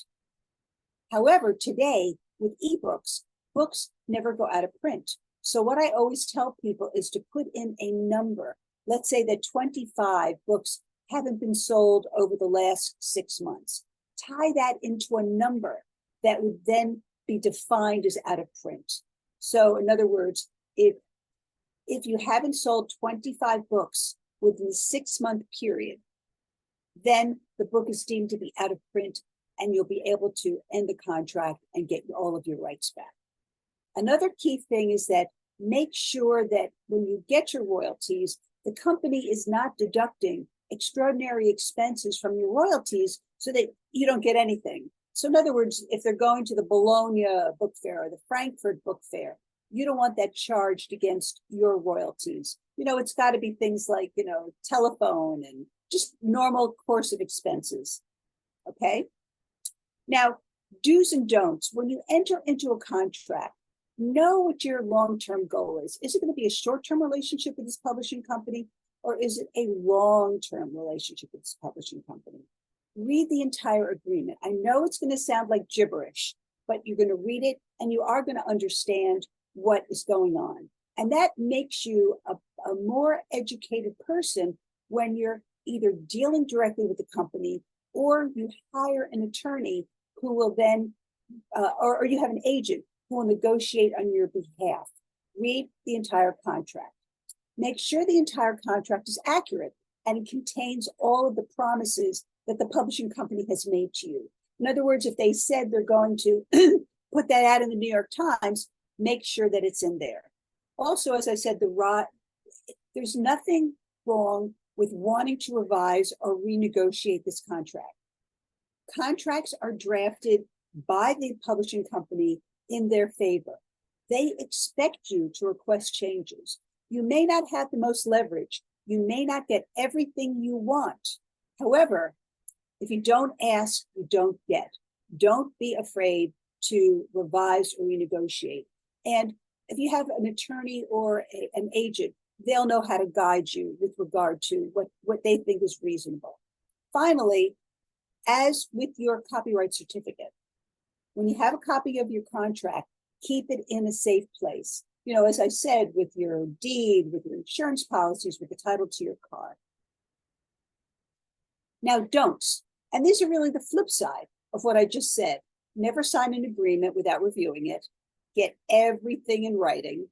However, today with ebooks, books never go out of print. So what I always tell people is to put in a number. Let's say that 25 books haven't been sold over the last 6 months. Tie that into a number that would then be defined as out of print. So in other words, if If you haven't sold 25 books within the 6-month period, then the book is deemed to be out of print and you'll be able to end the contract and get all of your rights back. Another key thing is that make sure that when you get your royalties, the company is not deducting extraordinary expenses from your royalties so that you don't get anything. So in other words, if they're going to the Bologna Book Fair or the Frankfurt Book Fair, you don't want that charged against your royalties. You know, it's got to be things like, you know, telephone and just normal course of expenses. Okay. Now, do's and don'ts. When you enter into a contract, know what your long-term goal is. Is it going to be a short-term relationship with this publishing company, or is it a long-term relationship with this publishing company? Read the entire agreement. I know it's going to sound like gibberish, but you're going to read it and you are going to understand what is going on. And that makes you a more educated person when you're either dealing directly with the company or you hire an attorney who will then, or you have an agent who will negotiate on your behalf. Read the entire contract. Make sure the entire contract is accurate and it contains all of the promises that the publishing company has made to you. In other words, if they said they're going to put that out in the New York Times, make sure that it's in there. Also, as I said, there's nothing wrong with wanting to revise or renegotiate this contract. Contracts are drafted by the publishing company in their favor. They expect you to request changes. You may not have the most leverage. You may not get everything you want. However, if you don't ask, you don't get. Don't be afraid to revise or renegotiate. And if you have an attorney or an agent, they'll know how to guide you with regard to what they think is reasonable. Finally, as with your copyright certificate, when you have a copy of your contract, keep it in a safe place. You know, as I said, with your deed, with your insurance policies, with the title to your car. Now, don'ts. And these are really the flip side of what I just said. Never sign an agreement without reviewing it. Get everything in writing.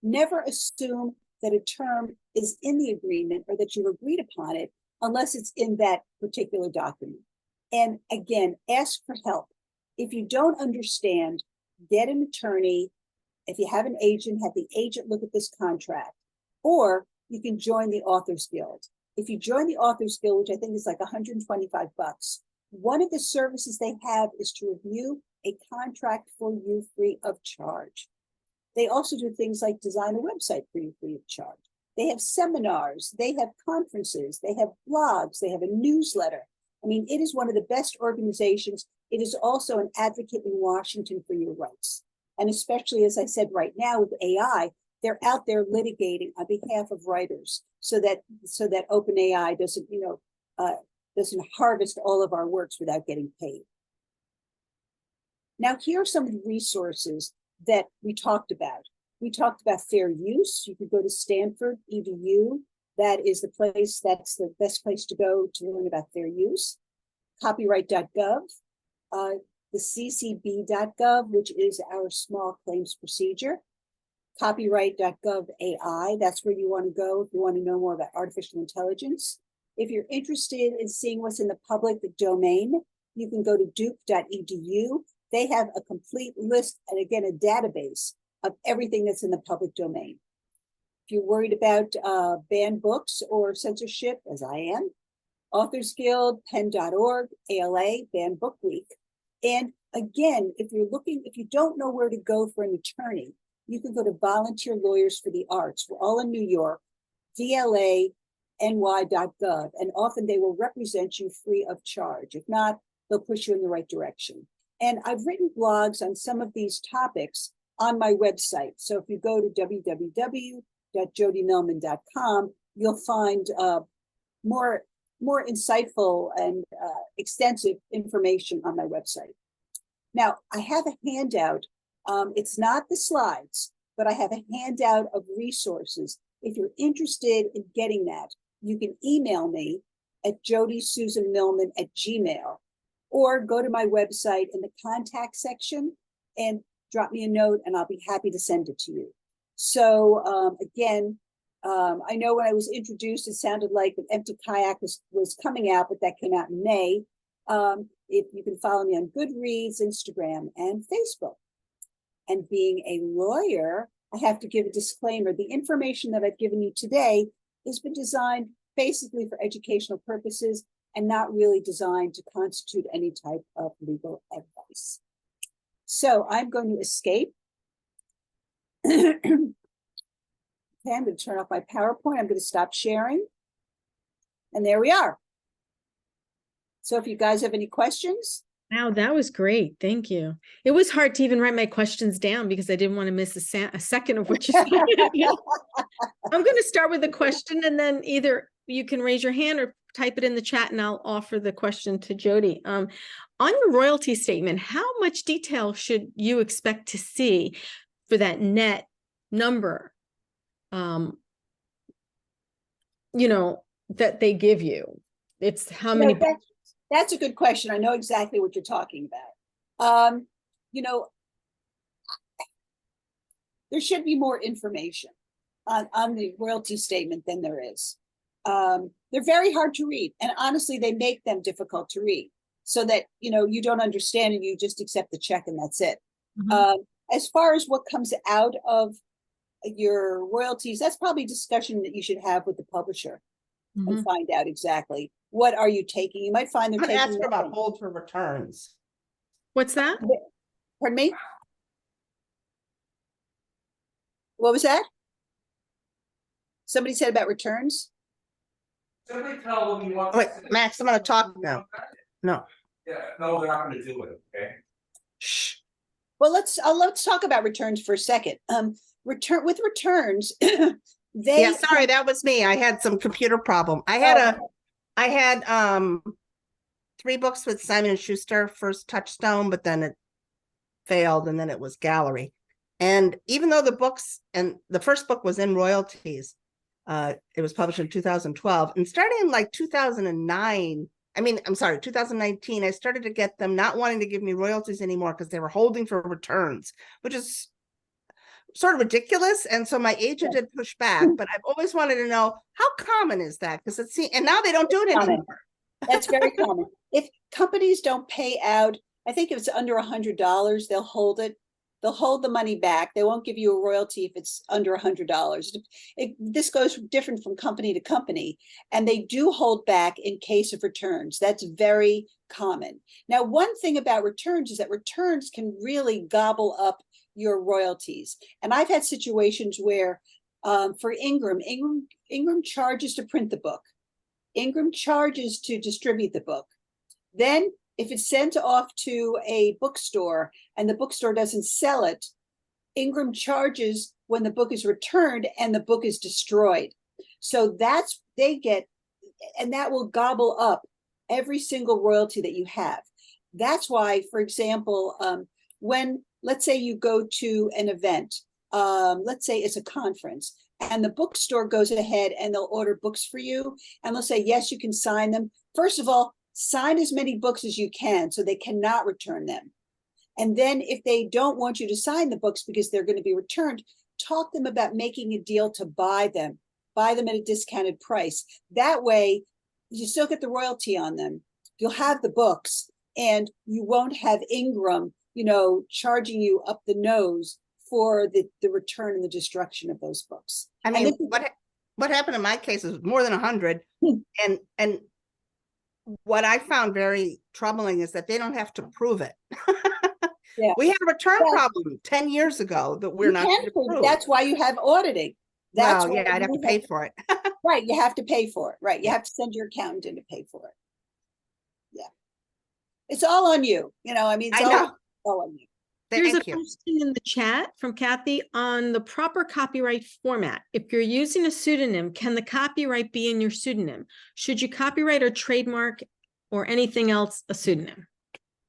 Never assume that a term is in the agreement or that you agreed upon it unless it's in that particular document. And again, ask for help. If you don't understand, get an attorney. If you have an agent, have the agent look at this contract. Or you can join the Authors Guild. If you join the Authors Guild, which I think is like $125, one of the services they have is to review a contract for you free of charge. They also do things like design a website for you free of charge. They have seminars, they have conferences, they have blogs, they have a newsletter. I mean, it is one of the best organizations. It is also an advocate in Washington for your rights. And especially, as I said, right now with AI, they're out there litigating on behalf of writers so that OpenAI doesn't, doesn't harvest all of our works without getting paid. Now, here are some of the resources that we talked about. We talked about fair use. You could go to Stanford EDU. That is the place, that's the best place to go to learn about fair use. Copyright.gov, the ccb.gov, which is our small claims procedure. Copyright.gov AI, that's where you want to go if you want to know more about artificial intelligence. If you're interested in seeing what's in the public domain, you can go to duke.edu. They have a complete list and again, a database of everything that's in the public domain. If you're worried about banned books or censorship, as I am, Authors Guild, pen.org, ALA, Banned Book Week. And again, if you don't know where to go for an attorney, you can go to Volunteer Lawyers for the Arts. We're all in New York, VLANY.gov, and often they will represent you free of charge. If not, they'll push you in the right direction. And I've written blogs on some of these topics on my website. So if you go to www.jodemillman.com, you'll find more insightful and extensive information on my website. Now, I have a handout. It's not the slides, but I have a handout of resources. If you're interested in getting that, you can email me at jodesusanmillman@gmail.com or go to my website in the contact section and drop me a note and I'll be happy to send it to you. So again, I know when I was introduced, it sounded like the Empty Kayak was coming out, but that came out in May. If you can follow me on Goodreads, Instagram, and Facebook. And being a lawyer, I have to give a disclaimer. The information that I've given you today has been designed basically for educational purposes and not really designed to constitute any type of legal advice. So I'm going to escape. Okay, I'm going to turn off my PowerPoint. I'm going to stop sharing. And there we are. So if you guys have any questions. Wow, that was great. Thank you. It was hard to even write my questions down because I didn't want to miss a second of what you said. I'm going to start with a question, and then either you can raise your hand or type it in the chat, and I'll offer the question to Jody. On your royalty statement, how much detail should you expect to see for that net number? That they give you. It's how many. That's a good question. I know exactly what you're talking about. There should be more information on the royalty statement than there is. They're very hard to read, and honestly, they make them difficult to read so that you don't understand and you just accept the check and that's it. Mhm. As far as what comes out of your royalties, that's probably a discussion that you should have with the publisher and find out exactly what are you taking. You might find they're taking. Ask about hold for returns. What's that? Pardon me? What was that? Somebody said about returns? Somebody tell them you want. Wait, Max, I'm gonna talk now. No. Yeah, no, they're not gonna do it, okay? Shh. Well, let's talk about returns for a second. With returns, Yeah, sorry, that was me. I had some computer problem. I had 3 books with Simon & Schuster, first Touchstone, but then it failed, and then it was Gallery. And even though the first book was in royalties, it was published in 2012, and starting in like 2019, I started to get them not wanting to give me royalties anymore because they were holding for returns, which is sort of ridiculous. And so my agent did push back, but I've always wanted to know, how common is that? Because and now they don't do it anymore. That's very common. If companies don't pay out, I think if it's under $100, they'll hold it. They'll hold the money back. They won't give you a royalty if it's under $100. This goes different from company to company, and they do hold back in case of returns. That's very common. Now, one thing about returns is that returns can really gobble up your royalties. And I've had situations where for Ingram charges to print the book. Ingram charges to distribute the book. Then if it's sent off to a bookstore and the bookstore doesn't sell it, Ingram charges when the book is returned and the book is destroyed. So they get, and that will gobble up every single royalty that you have. That's why, for example, when, let's say you go to an event, let's say it's a conference, and the bookstore goes ahead and they'll order books for you, and they'll say, yes, you can sign them. First of all, sign as many books as you can so they cannot return them. And then if they don't want you to sign the books because they're going to be returned, talk to them about making a deal to buy them at a discounted price. That way, you still get the royalty on them. You'll have the books, and you won't have Ingram, charging you up the nose for the return and the destruction of those books. I mean, what happened in my case is more than 100. And what I found very troubling is that they don't have to prove it. Yeah. We had a return problem 10 years ago that we're not going to prove. That's why you have auditing. I'd have to pay for it. Right, you have to pay for it. Right, you have to send your accountant in to pay for it. Yeah, it's all on you. It's all on you. Here's a question in the chat from Kathy on the proper copyright format. If you're using a pseudonym, can the copyright be in your pseudonym? Should you copyright or trademark or anything else a pseudonym?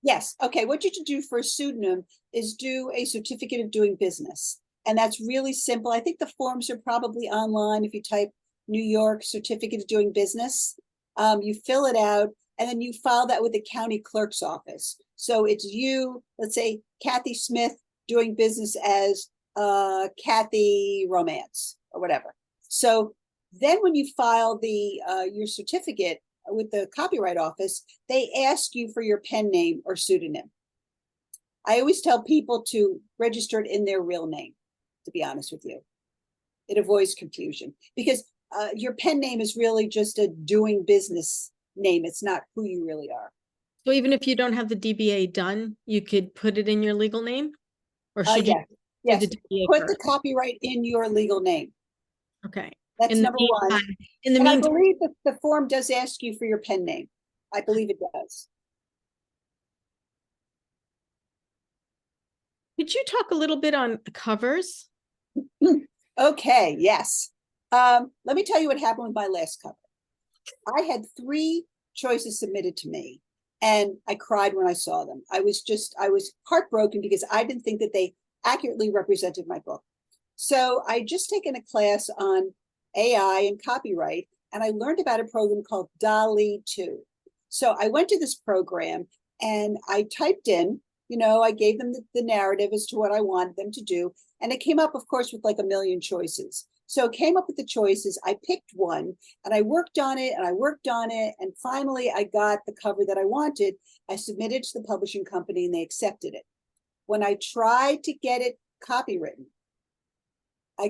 Yes. Okay. What you should do for a pseudonym is do a certificate of doing business. And that's really simple. I think the forms are probably online. If you type New York certificate of doing business, you fill it out, and then you file that with the county clerk's office. So it's you, let's say Kathy Smith, doing business as Kathy Romance or whatever. So then when you file the your certificate with the Copyright Office, they ask you for your pen name or pseudonym. I always tell people to register it in their real name, to be honest with you. It avoids confusion because your pen name is really just a doing business name. It's not who you really are. So even if you don't have the DBA done, you could put it in your legal name? Or should you Yes, do the DBA put the first? copyright in your legal name. Okay. That's In the number one. meantime- In the And I meantime, believe that the form does ask you for your pen name. I believe it does. could you talk a little bit on the covers? Okay, yes. Let me tell you what happened with my last cover. I had 3 choices submitted to me, and I cried when I saw them. I was heartbroken because I didn't think that they accurately represented my book. So I just taken a class on AI and copyright, and I learned about a program called DALL-E 2. So I went to this program and I typed in, I gave them the narrative as to what I wanted them to do. And it came up, of course, with like a million choices. So it came up with the choices. I picked one and I worked on it and I worked on it. And finally, I got the cover that I wanted. I submitted to the publishing company and they accepted it. When I tried to get it copywritten, I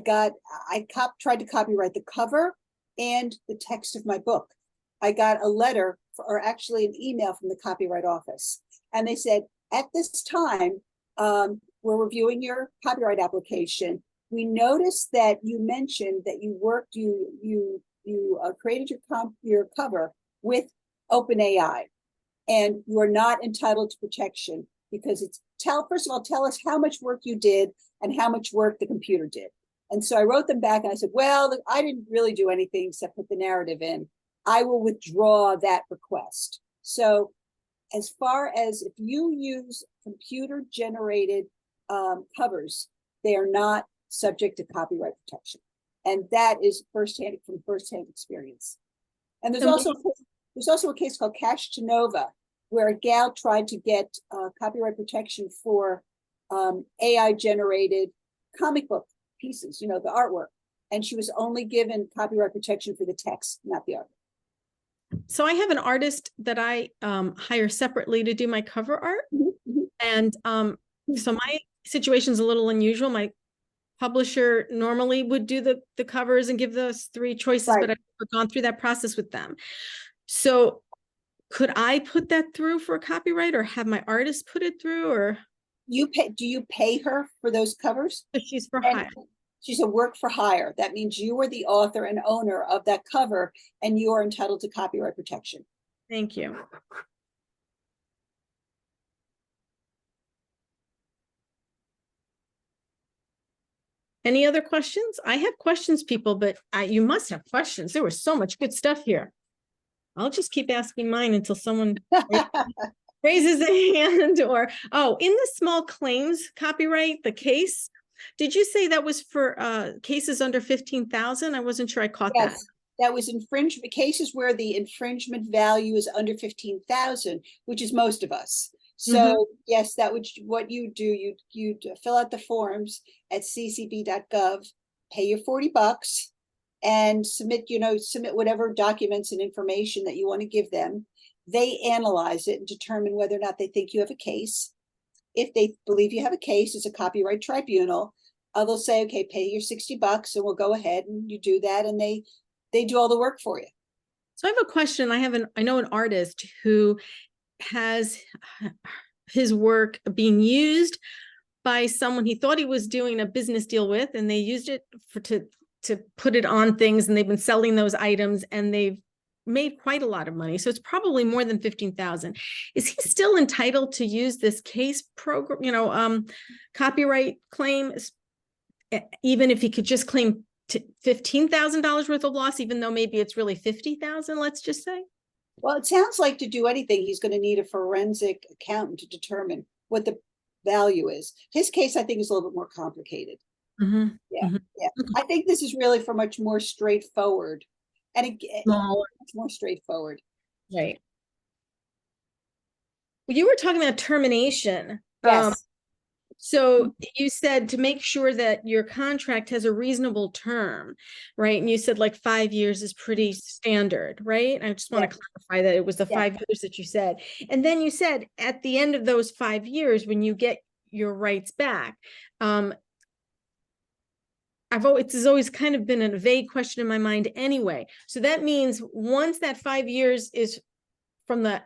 tried to copyright the cover and the text of my book. I got a letter, or actually an email from the Copyright Office. And they said, at this time, we're reviewing your copyright application. We noticed that you mentioned that you created your cover with OpenAI, and you are not entitled to protection because first of all, tell us how much work you did and how much work the computer did. And so I wrote them back and I said, well, I didn't really do anything except put the narrative in. I will withdraw that request. So as far as if you use computer generated covers, they are not subject to copyright protection. And that is firsthand experience. And there's also a case called Cash to Nova, where a gal tried to get copyright protection for AI generated comic book pieces, the artwork. And she was only given copyright protection for the text, not the art. So I have an artist that I hire separately to do my cover art. Mm-hmm. And so my situation's a little unusual. My publisher normally would do the covers and give those 3 choices, Right. but I've never gone through that process with them. So could I put that through for a copyright or have my artist put it through, or? Do you pay her for those covers? She's for And hire. she's a work for hire. That means you are the author and owner of that cover and you are entitled to copyright protection. Thank you. Any other questions? I have questions, people, but you must have questions. There was so much good stuff here. I'll just keep asking mine until someone raises a hand or, in the small claims copyright, the case, did you say that was for cases under 15,000? I wasn't sure I caught that. That was infringement cases where the infringement value is under 15,000, which is most of us. So yes, that would what you do. You fill out the forms at ccb.gov, pay your $40 and submit whatever documents and information that you want to give them. They analyze it and determine whether or not they think you have a case. If they believe you have a case, it's a copyright tribunal. They'll say, okay, pay your $60 and we'll go ahead and you do that. And they do all the work for you. So I have a question. I know an artist who has his work being used by someone he thought he was doing a business deal with, and they used it to put it on things, and they've been selling those items and they've made quite a lot of money. So it's probably more than 15,000. Is he still entitled to use this case program, copyright claim, even if he could just claim $15,000 worth of loss, even though maybe it's really 50,000, let's just say? Well, it sounds like to do anything, he's going to need a forensic accountant to determine what the value is. His case, I think, is a little bit more complicated. Yeah. I think this is really for much more straightforward. And again, much more straightforward. Right. Well, you were talking about termination. Yes. So you said to make sure that your contract has a reasonable term, right? And you said like 5 years is pretty standard, right? I just want to clarify that it was the Yeah. 5 years that you said. And then you said at the end of those 5 years, when you get your rights back, this has always kind of been a vague question in my mind anyway. So that means once that 5 years is from the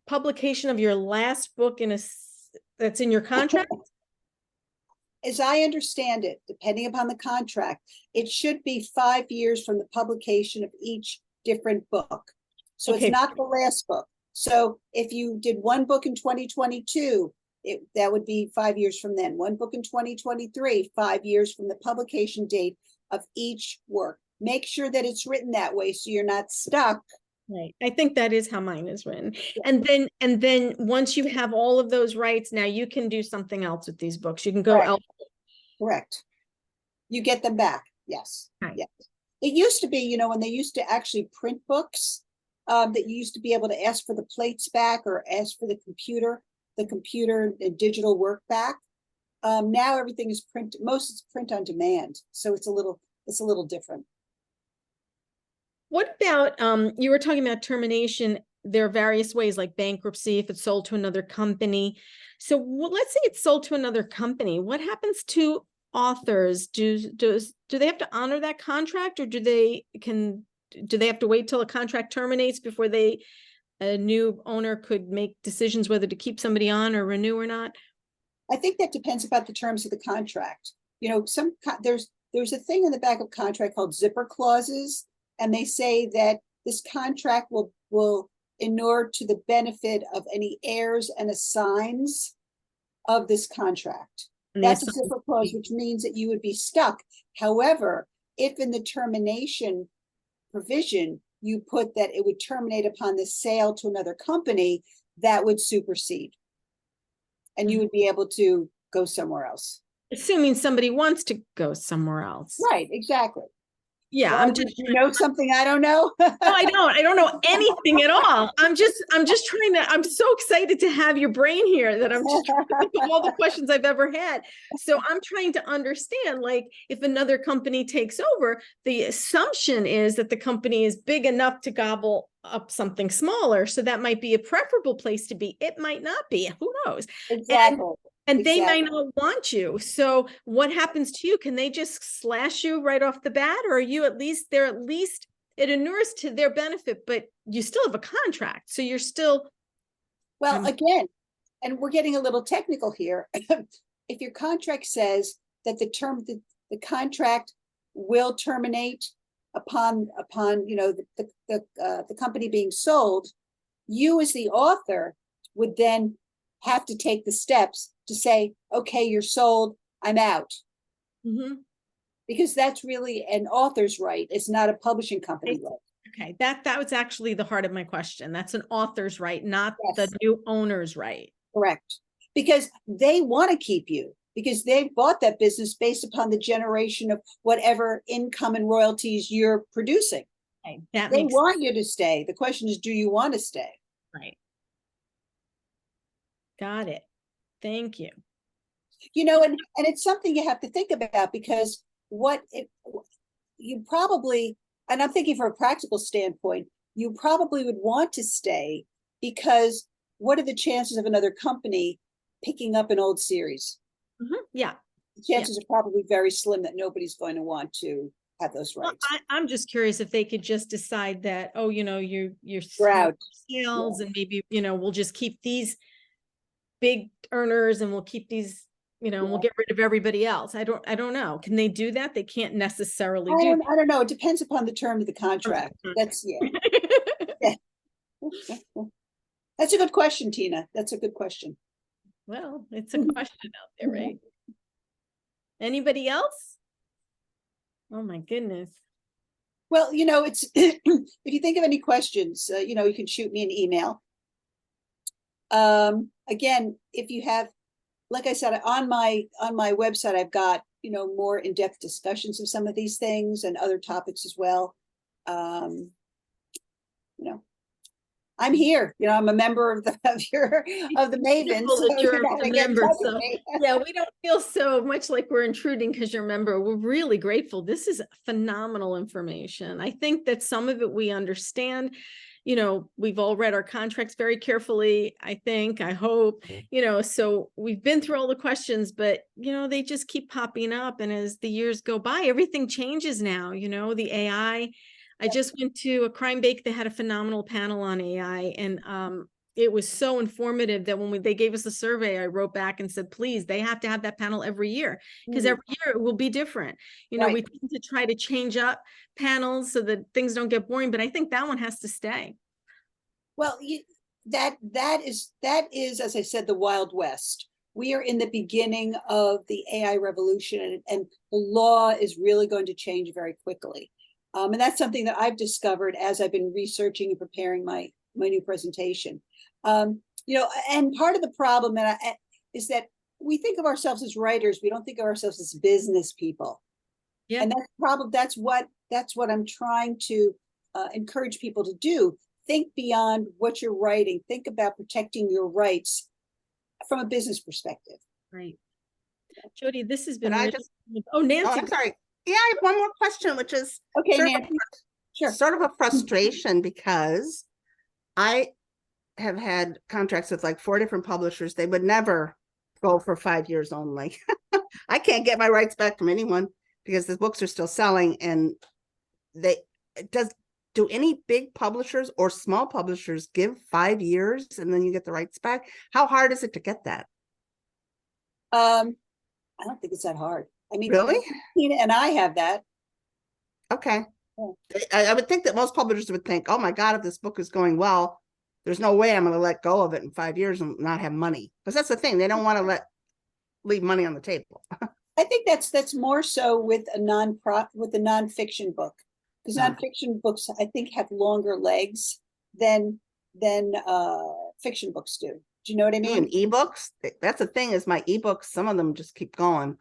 publication of your last book that's in your contract? As I understand it, depending upon the contract, it should be 5 years from the publication of each different book. So Okay. it's not the last book. So if you did one book in 2022, that would be 5 years from then. One book in 2023, 5 years from the publication date of each work. Make sure that it's written that way so you're not stuck. Right. I think that is how mine is written. And then once you have all of those rights, now you can do something else with these books. You can go Correct. elsewhere. Correct. You get them back. Yes. Right. Yes. It used to be, when they used to actually print books, that you used to be able to ask for the plates back or ask for the computer and digital work back. Now everything is print. Most is print on demand. So it's a little different. What about, you were talking about termination. There are various ways like bankruptcy, if it's sold to another company. So let's say it's sold to another company. What happens to authors? Do they have to honor that contract, or do they have to wait till a contract terminates before a new owner could make decisions whether to keep somebody on or renew or not? I think that depends about the terms of the contract. There's a thing in the back of contract called zipper clauses. And they say that this contract will inure to the benefit of any heirs and assigns of this contract. That's a zipper clause, which means that you would be stuck. However, if in the termination provision, you put that it would terminate upon the sale to another company, that would supersede. And you would be able to go somewhere else. Assuming somebody wants to go somewhere else. Right, exactly. Yeah, well, you know something I don't know? No, I don't know anything at all. I'm just trying to, I'm so excited to have your brain here that I'm just trying to think of all the questions I've ever had. So I'm trying to understand, like, if another company takes over, the assumption is that the company is big enough to gobble up something smaller. So that might be a preferable place to be. It might not be, who knows? Exactly. And they might not want you. So what happens to you? Can they just slash you right off the bat? Or are you at least it inures to their benefit, but you still have a contract. So you're still. Well, again, and we're getting a little technical here. If your contract says that the contract will terminate upon the company being sold, you as the author would then have to take the steps to say, okay, you're sold, I'm out. Mm-hmm. Because that's really an author's right. It's not a publishing company right. Okay, that was actually the heart of my question. That's an author's right, not the new owner's right. Correct. Because they want to keep you, because they've bought that business based upon the generation of whatever income and royalties you're producing. Okay, they want you to stay. The question is, do you want to stay? Right. Got it. Thank you. And it's something you have to think about, because you probably, and I'm thinking from a practical standpoint, you probably would want to stay, because what are the chances of another company picking up an old series? Mm-hmm. Yeah. The chances are probably very slim that nobody's going to want to have those rights. Well, I'm just curious if they could just decide that, you're out sales, and maybe, we'll just keep these big earners and we'll keep these, we'll get rid of everybody else. I don't know. Can they do that? They can't necessarily do that. I don't know. It depends upon the term of the contract. That's yeah. That's a good question, Tina. That's a good question. Well, it's a question out there, right? Anybody else? Oh my goodness. Well, it's if you think of any questions, you can shoot me an email. Again, if you have, like I said, on my website, I've got, more in-depth discussions of some of these things and other topics as well. I'm here, you know, I'm a member of the, of the Maven. Wonderful that So you're you know how a to get in member, touch with so- me. Yeah, we don't feel so much like we're intruding because you're a member. We're really grateful. This is phenomenal information. I think that some of it we understand. You know, we've all read our contracts very carefully, I think, I hope, you know, so we've been through all the questions, but, you know, they just keep popping up. And as the years go by, everything changes now, you know, the AI. I just went to a crime bake. They had a phenomenal panel on AI, and it was so informative that when they gave us the survey, I wrote back and said, please, they have to have that panel every year, because every year it will be different. You know, we tend to try to change up panels so that things don't get boring, but I think that one has to stay. Well, that is, as I said, the Wild West. We are in the beginning of the AI revolution, and the law is really going to change very quickly. And that's something that I've discovered as I've been researching and preparing my new presentation. You know, and part of the problem is that we think of ourselves as writers. We don't think of ourselves as business people. Yeah. And that's what I'm trying to encourage people to do. Think beyond what you're writing. Think about protecting your rights from a business perspective. Right. Jody, this has been But I really- just- oh, Nancy. I'm sorry. Yeah, I have one more question, which is Okay, sort of a Nancy. Sure. sort of a frustration, because I have had contracts with like 4 different publishers. They would never go for 5 years only. I can't get my rights back from anyone because the books are still selling. And do any big publishers or small publishers give 5 years and then you get the rights back? How hard is it to get that? I don't think it's that hard. I mean, Really? Tina and I have that. Okay. Yeah. I would think that most publishers would think, oh my God, if this book is going well, there's no way I'm going to let go of it in 5 years and not have money. Because that's the thing. They don't want to leave money on the table. I think that's more so with a nonfiction book, because nonfiction books, I think, have longer legs than fiction books do. Do you know what I mean? And ebooks, that's the thing, is my ebooks, some of them just keep going.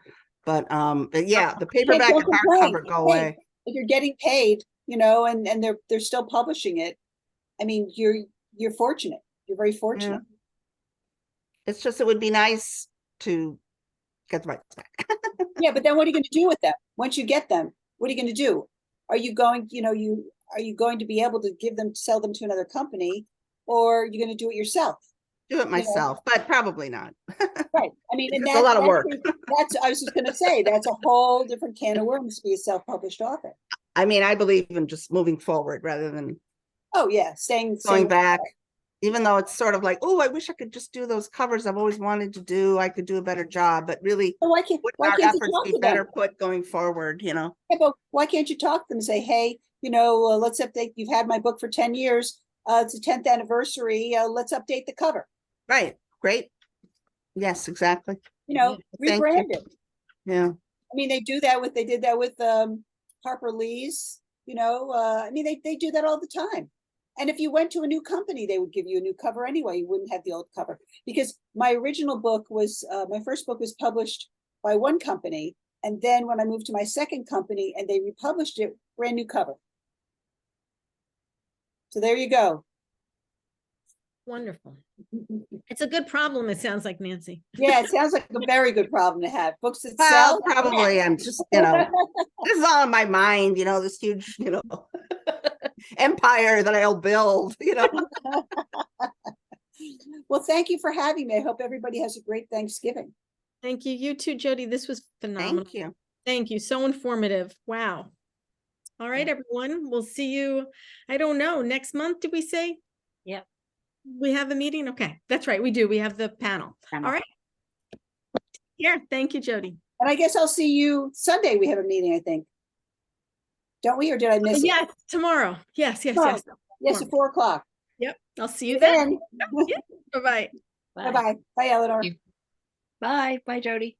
But yeah, the paperback and hardcover go away. If you're getting paid, you know, and they're still publishing it, I mean, you're fortunate. You're very fortunate. It's just, it would be nice to get the rights back. Yeah, but then what are you going to do with them? Once you get them, what are you going to do? Are you going, you know, are you going to be able to sell them to another company, or are you going to do it yourself? Do it myself, but probably not. Right. I mean, and It's a lot of work. I was just going to say, that's a whole different can of worms to be a self-published author. I mean, I believe in just moving forward rather than Oh yeah, staying going back, even though it's sort of like, oh, I wish I could just do those covers I've always wanted to do. I could do a better job, but really, Oh, why can't our you efforts talk be to better them? put going forward, you know? Yeah, but why can't you talk to them and say, hey, you know, let's update, you've had my book for 10 years. It's the 10th anniversary. Let's update the cover. Right. Great. Yes, exactly. You know, Thank you. rebrand it. Yeah. I mean, they did that with Harper Lee's, you know, I mean, they do that all the time. And if you went to a new company, they would give you a new cover anyway. You wouldn't have the old cover, because my original book was, my first book was published by one company. And then when I moved to my second company and they republished it, brand new cover. So there you go. Wonderful. It's a good problem, it sounds like, Nancy. Yeah, it sounds like a very good problem to have. Books that Well, sell. probably I'm just, you know, this is all in my mind, you know, this huge, you know, empire that I'll build, you know. Well, thank you for having me. I hope everybody has a great Thanksgiving. Thank you. You too, Jody. This was phenomenal. Thank you. Thank you. So informative. Wow. All right, everyone. We'll see you, I don't know, next month, did we say? Yep. We have a meeting? Okay, that's right. We do. We have the panel. All right. Yeah. Thank you, Jody. And I guess I'll see you Sunday. We have a meeting, I think. Don't we, or did I miss it? Yes, tomorrow. Yes, yes, Tomorrow. yes. Yes, at 4 o'clock. Yep. I'll see you then. Then. Bye-bye. Bye-bye. Bye, Eleanor. Bye. Bye, Jody.